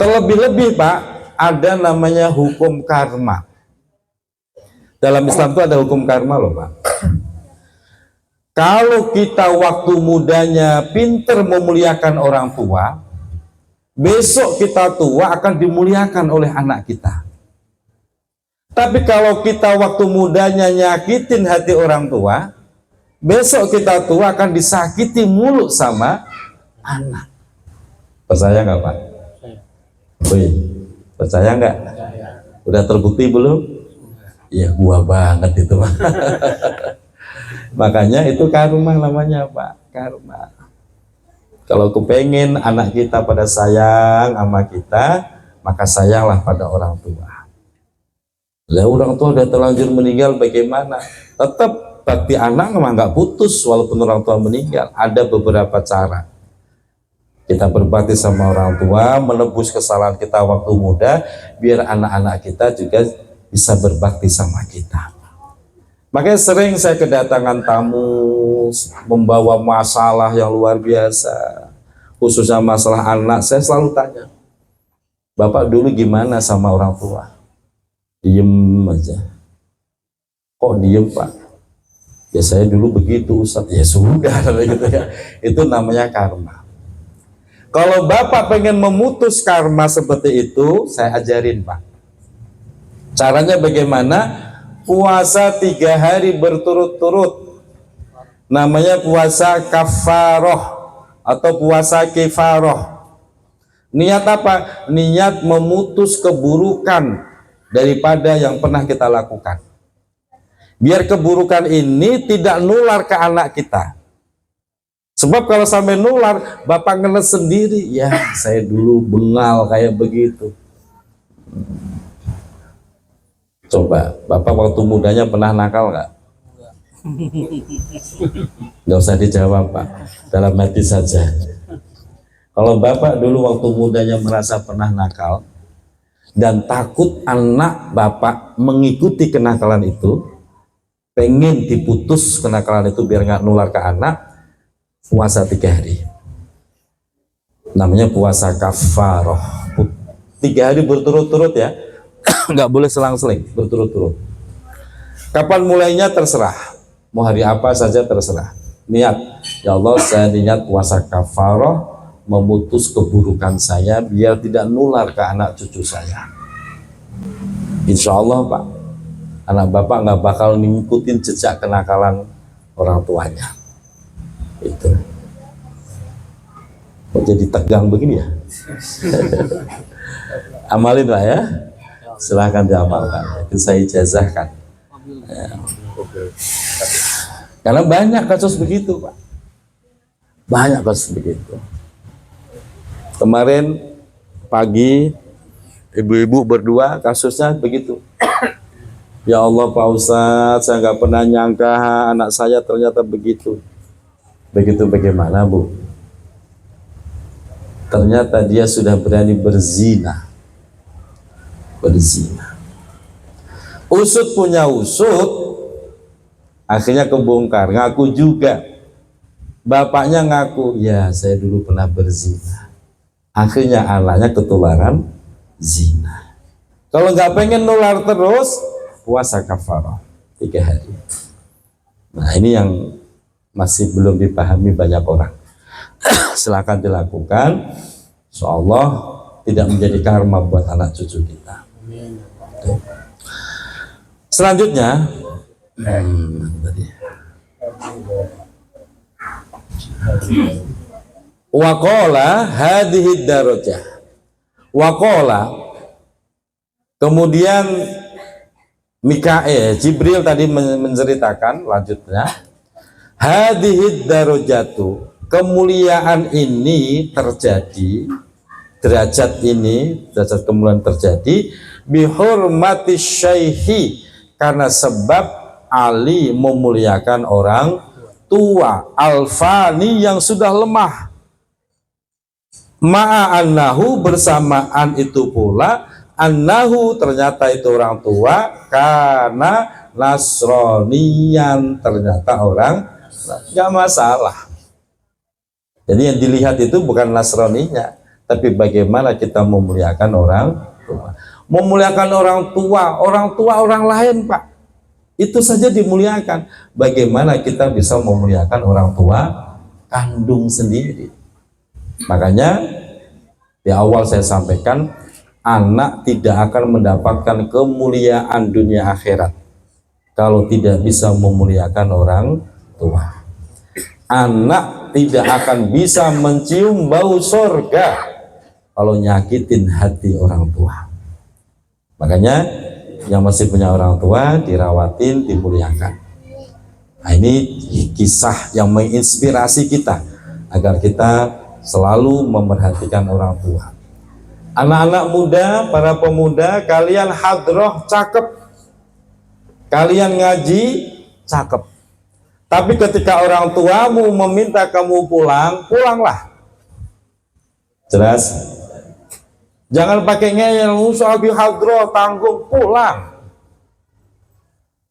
Terlebih-lebih Pak, ada namanya hukum karma. Dalam Islam itu ada hukum karma loh Pak. Kalau kita waktu mudanya pinter memuliakan orang tua, besok kita tua akan dimuliakan oleh anak kita. Tapi kalau kita waktu mudanya nyakitin hati orang tua, besok kita tua akan disakiti mulu sama anak. Percaya nggak Pak? Wih, percaya nggak? Udah terbukti belum? Ya gua banget itu Pak. Makanya itu karma namanya Pak, karma. Kalau kepengen anak kita pada sayang sama kita, maka sayanglah pada orang tua. Lah orang tua udah terlanjur meninggal bagaimana? Tetap bakti anak memang nggak putus walaupun orang tua meninggal. Ada beberapa cara kita berbakti sama orang tua, menebus kesalahan kita waktu muda, biar anak-anak kita juga bisa berbakti sama kita. Makanya sering saya kedatangan tamu membawa masalah yang luar biasa, khususnya masalah anak. Saya selalu tanya, Bapak dulu gimana sama orang tua? Diem aja. Kok diem Pak? Ya saya dulu begitu Ustaz. Ya sudah gitu ya. Itu namanya karma. Kalau Bapak pengen memutus karma seperti itu, saya ajarin Pak. Caranya bagaimana? Puasa 3 hari berturut-turut, namanya puasa kafaroh atau puasa kifaroh. Niat apa? Niat memutus keburukan daripada yang pernah kita lakukan, biar keburukan ini tidak nular ke anak kita. Sebab kalau sampai nular, Bapak ngeles sendiri, ya saya dulu bengal kayak begitu. Coba, Bapak waktu mudanya pernah nakal nggak? Nggak usah dijawab Pak, dalam hati saja. Kalau Bapak dulu waktu mudanya merasa pernah nakal dan takut anak Bapak mengikuti kenakalan itu, pengen diputus kenakalan itu biar nggak nular ke anak, puasa 3 hari. Namanya puasa kafaroh. 3 hari berturut-turut ya. Nggak boleh selang-seling, berturut-turut. Kapan mulainya terserah, mau hari apa saja terserah. Niat, ya Allah saya niat puasa kafaroh, memutus keburukan saya biar tidak nular ke anak cucu saya. Insya Allah Pak, anak Bapak nggak bakal ngikutin jejak kenakalan orang tuanya. Itu. Kok jadi tegang begini ya? Amalin Pak ya. Silahkan diamalkan, itu saya ijazahkan. Ya. Karena banyak kasus begitu, Pak. Banyak kasus begitu. Kemarin pagi ibu-ibu berdua kasusnya begitu. Ya Allah Pak Ustadz, saya nggak pernah nyangka anak saya ternyata begitu. Begitu bagaimana Bu? Ternyata dia sudah berani berzina. Berzina. Usut punya usut, akhirnya kebongkar, ngaku juga. Bapaknya ngaku, ya saya dulu pernah berzina. Akhirnya anaknya ketularan zina. Kalau nggak pengen nular terus, puasa kafarah 3 hari. Nah ini yang masih belum dipahami banyak orang. Silakan dilakukan, insyaallah tidak menjadi karma buat anak cucu kita. Tuh. Selanjutnya, waqala hadhihi darajah. Waqala, kemudian Mikael, Jibril tadi menceritakan lanjutnya, hadhihi darajatu, kemuliaan ini terjadi, derajat ini, derajat kemuliaan terjadi bihurmati syaihi, karena sebab Ali memuliakan orang tua, alfani yang sudah lemah, ma'annahu bersamaan itu pula, annahu ternyata itu orang tua, karena nasronian ternyata orang, nggak masalah. Jadi yang dilihat itu bukan nasroninya, tapi bagaimana kita memuliakan orang tua. Memuliakan orang tua orang lain Pak, itu saja dimuliakan. Bagaimana kita bisa memuliakan orang tua kandung sendiri? Makanya di awal saya sampaikan, anak tidak akan mendapatkan kemuliaan dunia akhirat kalau tidak bisa memuliakan orang tua. Anak tidak akan bisa mencium bau surga kalau nyakitin hati orang tua. Makanya yang masih punya orang tua dirawatin, dimuliakan. Nah ini kisah yang menginspirasi kita agar kita selalu memperhatikan orang tua. Anak-anak muda, para pemuda, kalian hadroh cakep, kalian ngaji cakep, tapi ketika orang tuamu meminta kamu pulang, pulanglah. Jelas? Jangan pakai ngeyel, usahabi hadroh, tanggung, pulang.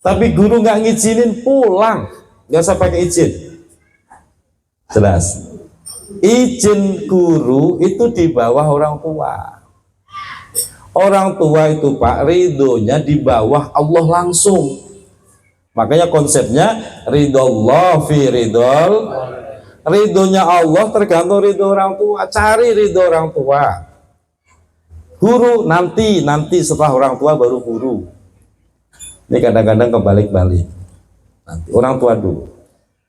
Tapi guru nggak ngizinin, pulang. Nggak usah pakai izin. Jelas? Izin guru itu di bawah orang tua. Orang tua itu Pak, ridhonya di bawah Allah langsung. Makanya konsepnya ridhollah fi ridhol. Ridhonya Allah tergantung ridho orang tua. Cari ridho orang tua. Guru nanti setelah orang tua baru guru. Ini kadang-kadang kebalik-balik. Nanti orang tua dulu.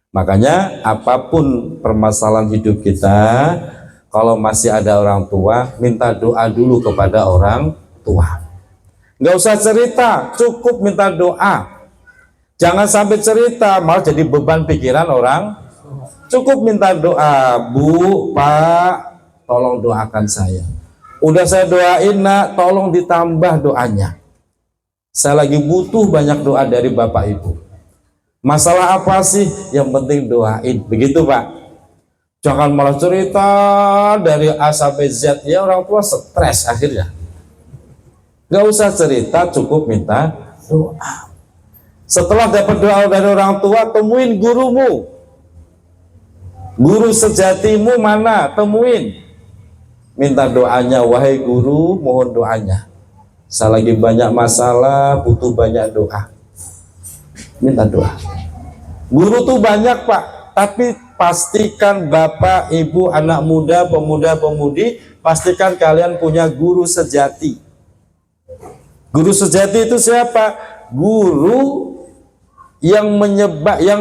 Makanya apapun permasalahan hidup kita, kalau masih ada orang tua, minta doa dulu kepada orang tua. Nggak usah cerita, cukup minta doa. Jangan sampai cerita, malah jadi beban pikiran orang. Cukup minta doa, Bu, Pak, tolong doakan saya. Udah saya doain nak, tolong ditambah doanya. Saya lagi butuh banyak doa dari Bapak Ibu. Masalah apa sih? Yang penting doain. Begitu Pak. Jangan malah cerita dari A sampai Z, ya orang tua stres akhirnya. Gak usah cerita, cukup minta doa. Setelah dapat doa dari orang tua, temuin gurumu. Guru sejatimu mana? Temuin. Minta doanya, wahai guru, mohon doanya. Saya lagi banyak masalah, butuh banyak doa. Minta doa. Guru tuh banyak Pak, tapi pastikan Bapak, Ibu, anak muda, pemuda-pemudi, pastikan kalian punya guru sejati. Guru sejati itu siapa? Guru yang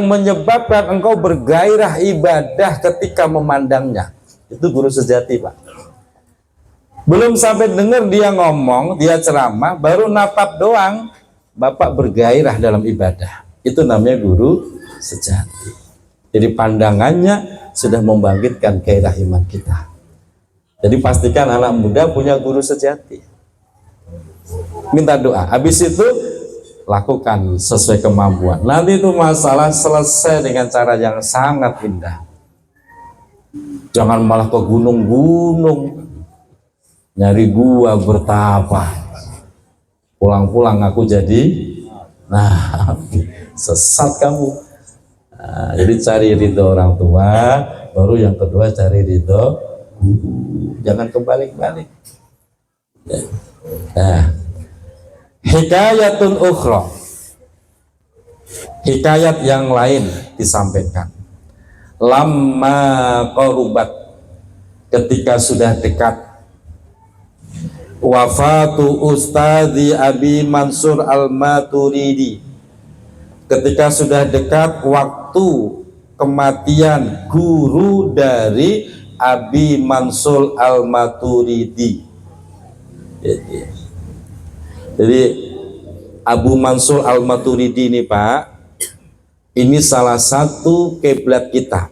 menyebabkan engkau bergairah ibadah ketika memandangnya. Itu guru sejati Pak. Belum sampai dengar dia ngomong, dia ceramah, baru natap doang, Bapak bergairah dalam ibadah. Itu namanya guru sejati. Jadi pandangannya sudah membangkitkan gairah iman kita. Jadi pastikan anak muda punya guru sejati. Minta doa. Habis itu lakukan sesuai kemampuan. Nanti itu masalah selesai dengan cara yang sangat indah. Jangan malah ke gunung-gunung nyari gua bertapa. Pulang-pulang aku jadi sesat kamu. Nah, jadi cari ridho orang tua, baru yang kedua cari ridho guru. Jangan kebalik-balik. Nah, hikayatun ukhra, hikayat yang lain disampaikan. Lamma qarubat, ketika sudah dekat wafatu Ustadzi Abi Mansur Al-Maturidi, ketika sudah dekat waktu kematian guru dari Abi Mansur Al-Maturidi. Jadi Abu Mansur Al-Maturidi ini Pak, ini salah satu kiblat kita.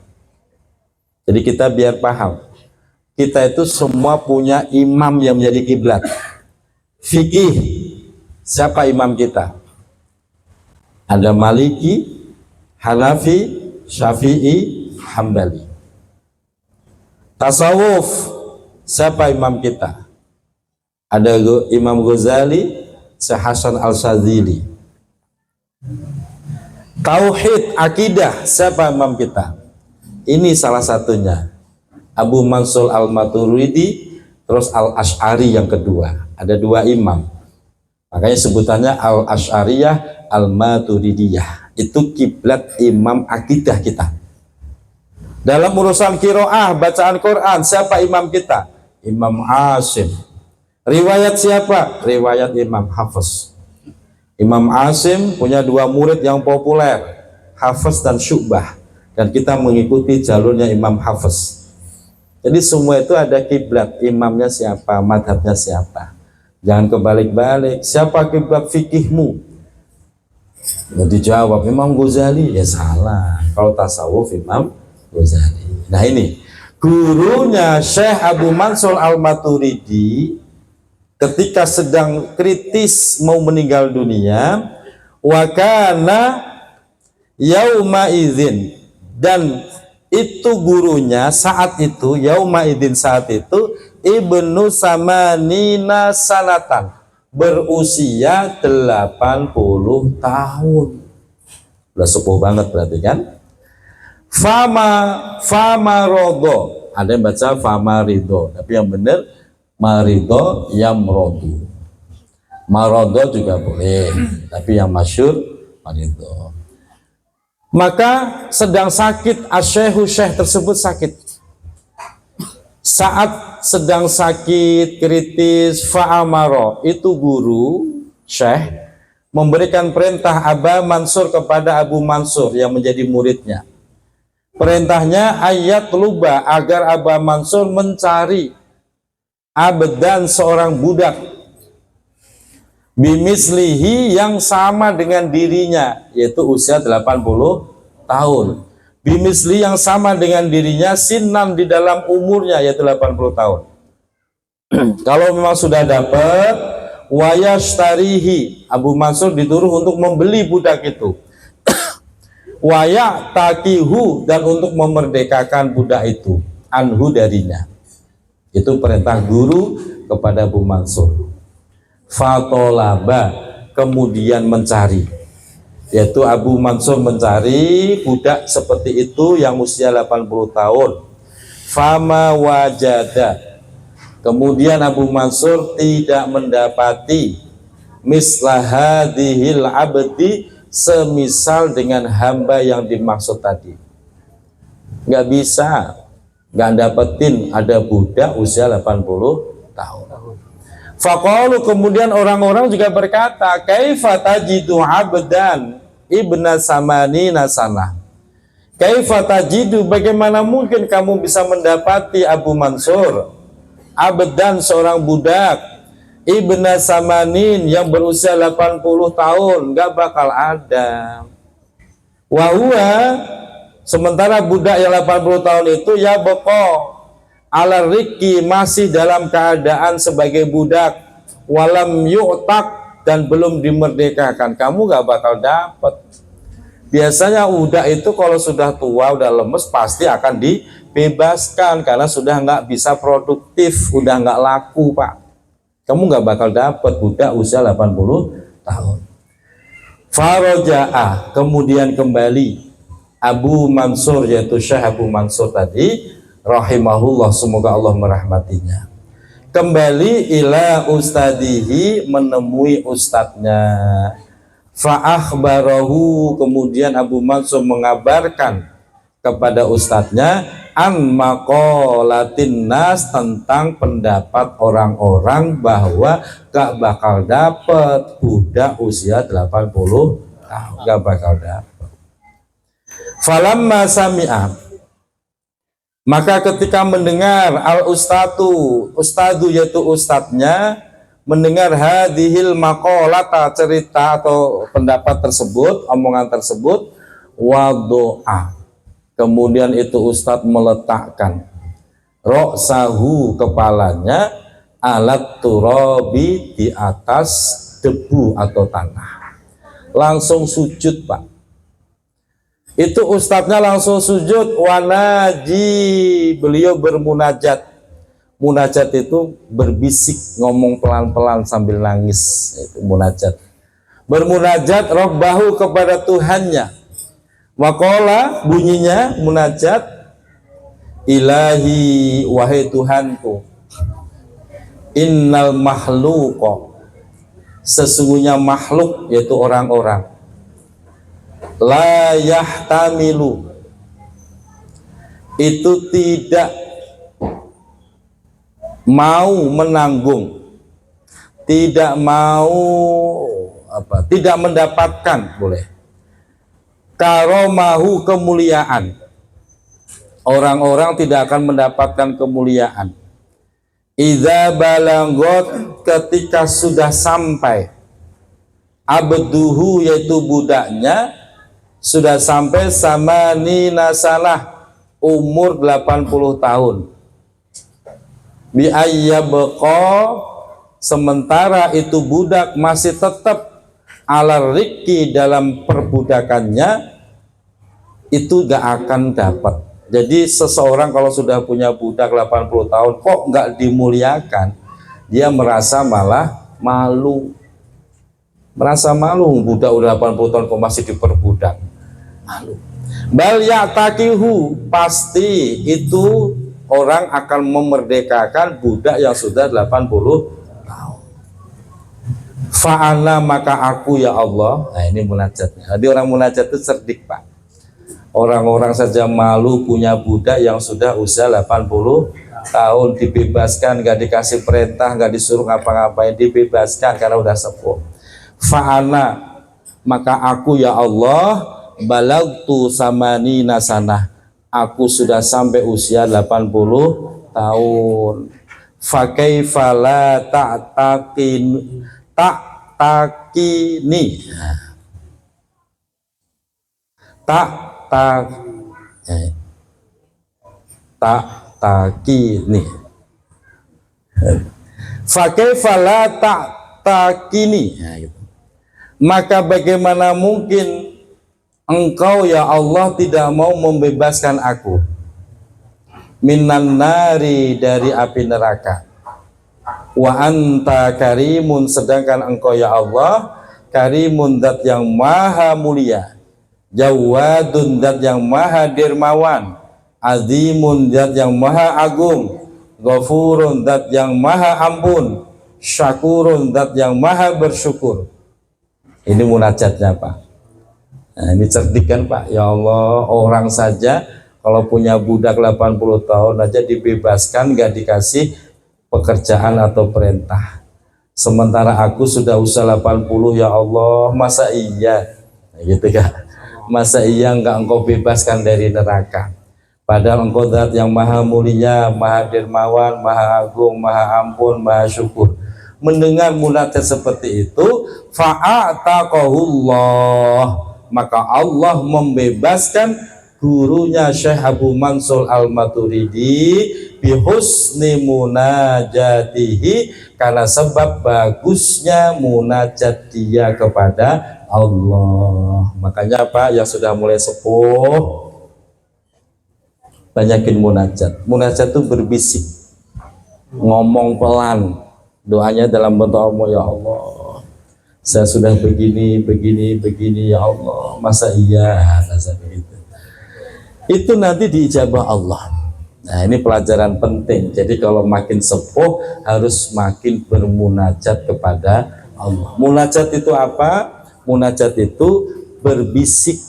Jadi kita biar paham, kita itu semua punya imam yang menjadi kiblat. Fikih, siapa imam kita? Ada Maliki, Hanafi, Syafi'i, Hambali. Tasawuf, siapa imam kita? Ada Imam Ghazali, Syekh Hasan Al-Shadzili. Tauhid, akidah, siapa imam kita? Ini salah satunya Abu Mansur Al-Maturidi, terus Al-Ash'ari yang kedua. Ada dua imam, makanya sebutannya Al-Ash'ariyah, Al-Maturidiyah. Itu kiblat imam akidah kita. Dalam urusan qiraah, bacaan Quran, siapa imam kita? Imam Asim. Riwayat siapa? Riwayat Imam Hafiz. Imam Asim punya dua murid yang populer, Hafiz dan Syu'bah, dan kita mengikuti jalurnya Imam Hafiz. Jadi semua itu ada kiblat, imamnya siapa, madhabnya siapa. Jangan kebalik-balik. Siapa kiblat fikihmu? Ya dijawab Imam Ghazali, ya salah. Kalau tasawuf Imam Ghazali. Nah ini gurunya Syekh Abu Mansur Al-Maturidi ketika sedang kritis mau meninggal dunia, wakana yauma idzin, dan itu gurunya saat itu, yauma idzin saat itu, ibnu samanina sanatan, berusia 80 tahun. Udah sepuh banget berarti kan? Fama rodo, ada yang baca fama ridho, tapi yang benar marido yamrodu. Marodo juga boleh, tapi yang masyhur marido. Maka sedang sakit, syekh tersebut sakit. Saat sedang sakit kritis, fa'amaro, itu guru syekh memberikan perintah Aba Mansur kepada Abu Mansur yang menjadi muridnya. Perintahnya ayat luba, agar Aba Mansur mencari abdan, seorang budak, bimislihi, yang sama dengan dirinya, yaitu usia 80 tahun. Bimisli, yang sama dengan dirinya, sinan, di dalam umurnya, yaitu 80 tahun. Kalau memang sudah dapat, wayashtarihi, Abu Mansur dituruh untuk membeli budak itu. Waya takihu, dan untuk memerdekakan budak itu, anhu, darinya. Itu perintah guru kepada Abu Mansur. Fatolaba, kemudian mencari, yaitu Abu Mansur mencari budak seperti itu yang usia 80 tahun. Fama wajada, kemudian Abu Mansur tidak mendapati mislahadihil abdi, semisal dengan hamba yang dimaksud tadi. Nggak bisa, nggak dapetin ada budak usia 80 tahun. Faqalu, kemudian orang-orang juga berkata, kaifa tajidu abdan ibna samanina sanah. Kaifa tajidu, bagaimana mungkin kamu bisa mendapati Abu Mansur abdan, seorang budak, ibna samanin yang berusia 80 tahun, nggak bakal ada. Wahua, sementara budak yang 80 tahun itu ya beko ala riki, masih dalam keadaan sebagai budak, walam yu'tak, dan belum dimerdekakan, kamu nggak bakal dapat. Biasanya budak itu kalau sudah tua, udah lemes, pasti akan dibebaskan karena sudah nggak bisa produktif, udah nggak laku, Pak. Kamu nggak bakal dapat budak usia 80 tahun. Faroja'ah, kemudian kembali Abu Mansur, yaitu Syekh Abu Mansur tadi, rahimahullah, semoga Allah merahmatinya, kembali ila ustadihi, menemui ustadznya. Fa'akhbarahu, kemudian Abu Mansur mengabarkan kepada ustadznya an maqalatin nas, tentang pendapat orang-orang bahwa gak bakal dapat budak usia 80 tahun, gak bakal dapat. Falamma sami'a, maka ketika mendengar al ustadu yaitu ustadznya, mendengar hadhil maqalata, cerita atau pendapat tersebut, omongan tersebut, wadu'a, kemudian itu ustadz meletakkan roksahu, kepalanya, alat turabi, di atas debu atau tanah, langsung sujud, Pak. Itu ustadznya langsung sujud, wanaji, beliau bermunajat. Munajat itu berbisik, ngomong pelan-pelan sambil nangis, itu munajat. Bermunajat Rabbahu, kepada Tuhannya. Waqala, bunyinya munajat, ilahi, wahai Tuhanku, innal makhluqa, sesungguhnya makhluk, yaitu orang-orang, la yahtamilu, itu tidak mau menanggung, tidak mau tidak mendapatkan, boleh, karomahu, kemuliaan. Orang-orang tidak akan mendapatkan kemuliaan. Idza balanggot, ketika sudah sampai, abduhu, yaitu budaknya, sudah sampai samanina sanah, umur 80 tahun. Bi ayyabqa, sementara itu budak masih tetap ala riki, dalam perbudakannya, itu gak akan dapat. Jadi seseorang kalau sudah punya budak 80 tahun kok gak dimuliakan, dia merasa malah malu. Merasa malu, budak udah 80 tahun kok masih diperbudak, malu. Bal ya'takihu, pasti itu orang akan memerdekakan budak yang sudah 80 tahun. Fa'ana, maka aku ya Allah. Nah, ini munajatnya. Jadi orang munajat itu cerdik, Pak. Orang-orang saja malu punya budak yang sudah usia 80 tahun, dibebaskan, gak dikasih perintah, gak disuruh ngapa-ngapain, dibebaskan karena udah sepuh. Fa'ana, maka aku ya Allah, balagtu samanina sanah, aku sudah sampai usia 80 tahun. Fakaifa la ta'takini, fakaifa la ta'takini, maka bagaimana mungkin Engkau ya Allah tidak mau membebaskan aku minan nari, dari api neraka. Wa anta karimun, sedangkan Engkau ya Allah karimun, zat yang maha mulia, jawadun, zat yang maha dermawan, azimun, zat yang maha agung, ghafurun, zat yang maha ampun, syakurun, zat yang maha bersyukur. Ini munajatnya, Pak. Nah, ini cerdik kan, Pak? Ya Allah, orang saja kalau punya budak 80 tahun aja dibebaskan, gak dikasih pekerjaan atau perintah. Sementara aku sudah usia 80, ya Allah, masa iya? Nah, gitu kan? Masa iya enggak Engkau bebaskan dari neraka? Padahal Engkau zat yang maha mulia, maha dermawan, maha agung, maha ampun, maha syukur. mendengar munajat seperti itu, fa'ataqahullah, maka Allah membebaskan gurunya Syekh Abu Mansur Al-Maturidi bihusni munajatihi, karena sebab bagusnya munajat dia kepada Allah. Makanya Pak yang sudah mulai sepuh, banyakin munajat. Munajat itu berbisik, ngomong pelan, doanya dalam bentuk Allah, ya Allah, saya sudah begini ya Allah, masa iya, masa begitu. Itu nanti diijabah Allah. Nah, ini pelajaran penting. Jadi kalau makin sepuh harus makin bermunajat kepada Allah. Munajat itu apa? Munajat itu berbisik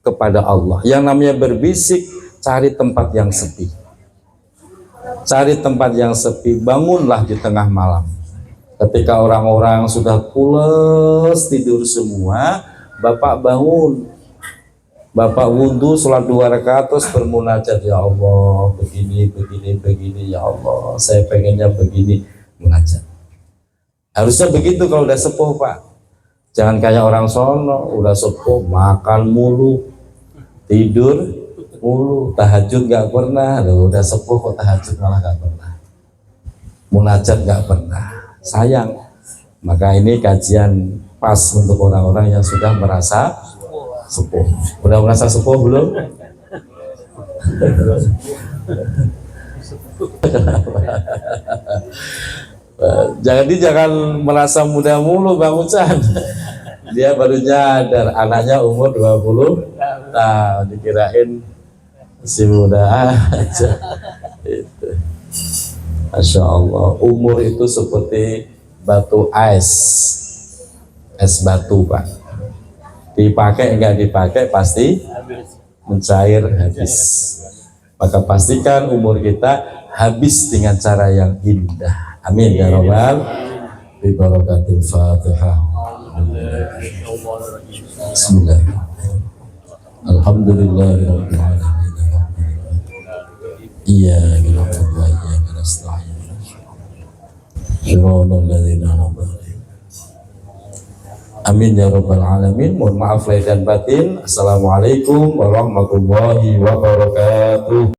kepada Allah. Yang namanya berbisik, cari tempat yang sepi. Cari tempat yang sepi, bangunlah di tengah malam. Ketika orang-orang sudah pules tidur semua, Bapak bangun. Bapak wudhu, sholat 2 rakaat, terus bermunajat, ya Allah, begini, ya Allah, saya pengennya begini, munajat. Harusnya begitu kalau udah sepuh Pak. Jangan kayak orang sono, udah sepuh, makan mulu, tidur mulu, tahajud gak pernah. Loh, udah sepuh kok tahajud malah gak pernah, munajat gak pernah, sayang. Maka ini kajian pas untuk orang-orang yang sudah merasa sepuh. Udah merasa sepuh belum? Jangan merasa muda mulu Bang Ucan. Dia baru nyadar anaknya umur 20 tahun, dikirain si muda aja. Itu. Masya Allah, umur itu seperti batu es batu Pak. Dipakai enggak dipakai pasti mencair, habis. Maka pastikan umur kita habis dengan cara yang indah. Amin ya rabbal bi barakatil Fatihah. Bismillahirrahmanirrahim. Alhamdulillahirabbil alamin. Iyyaka na'budu wa iyyaka nasta'in. Shiratal ladzina an'amta 'alaihim. Amin ya rabbal alamin. Mohon maaf lahir dan batin. Assalamualaikum warahmatullahi wabarakatuh.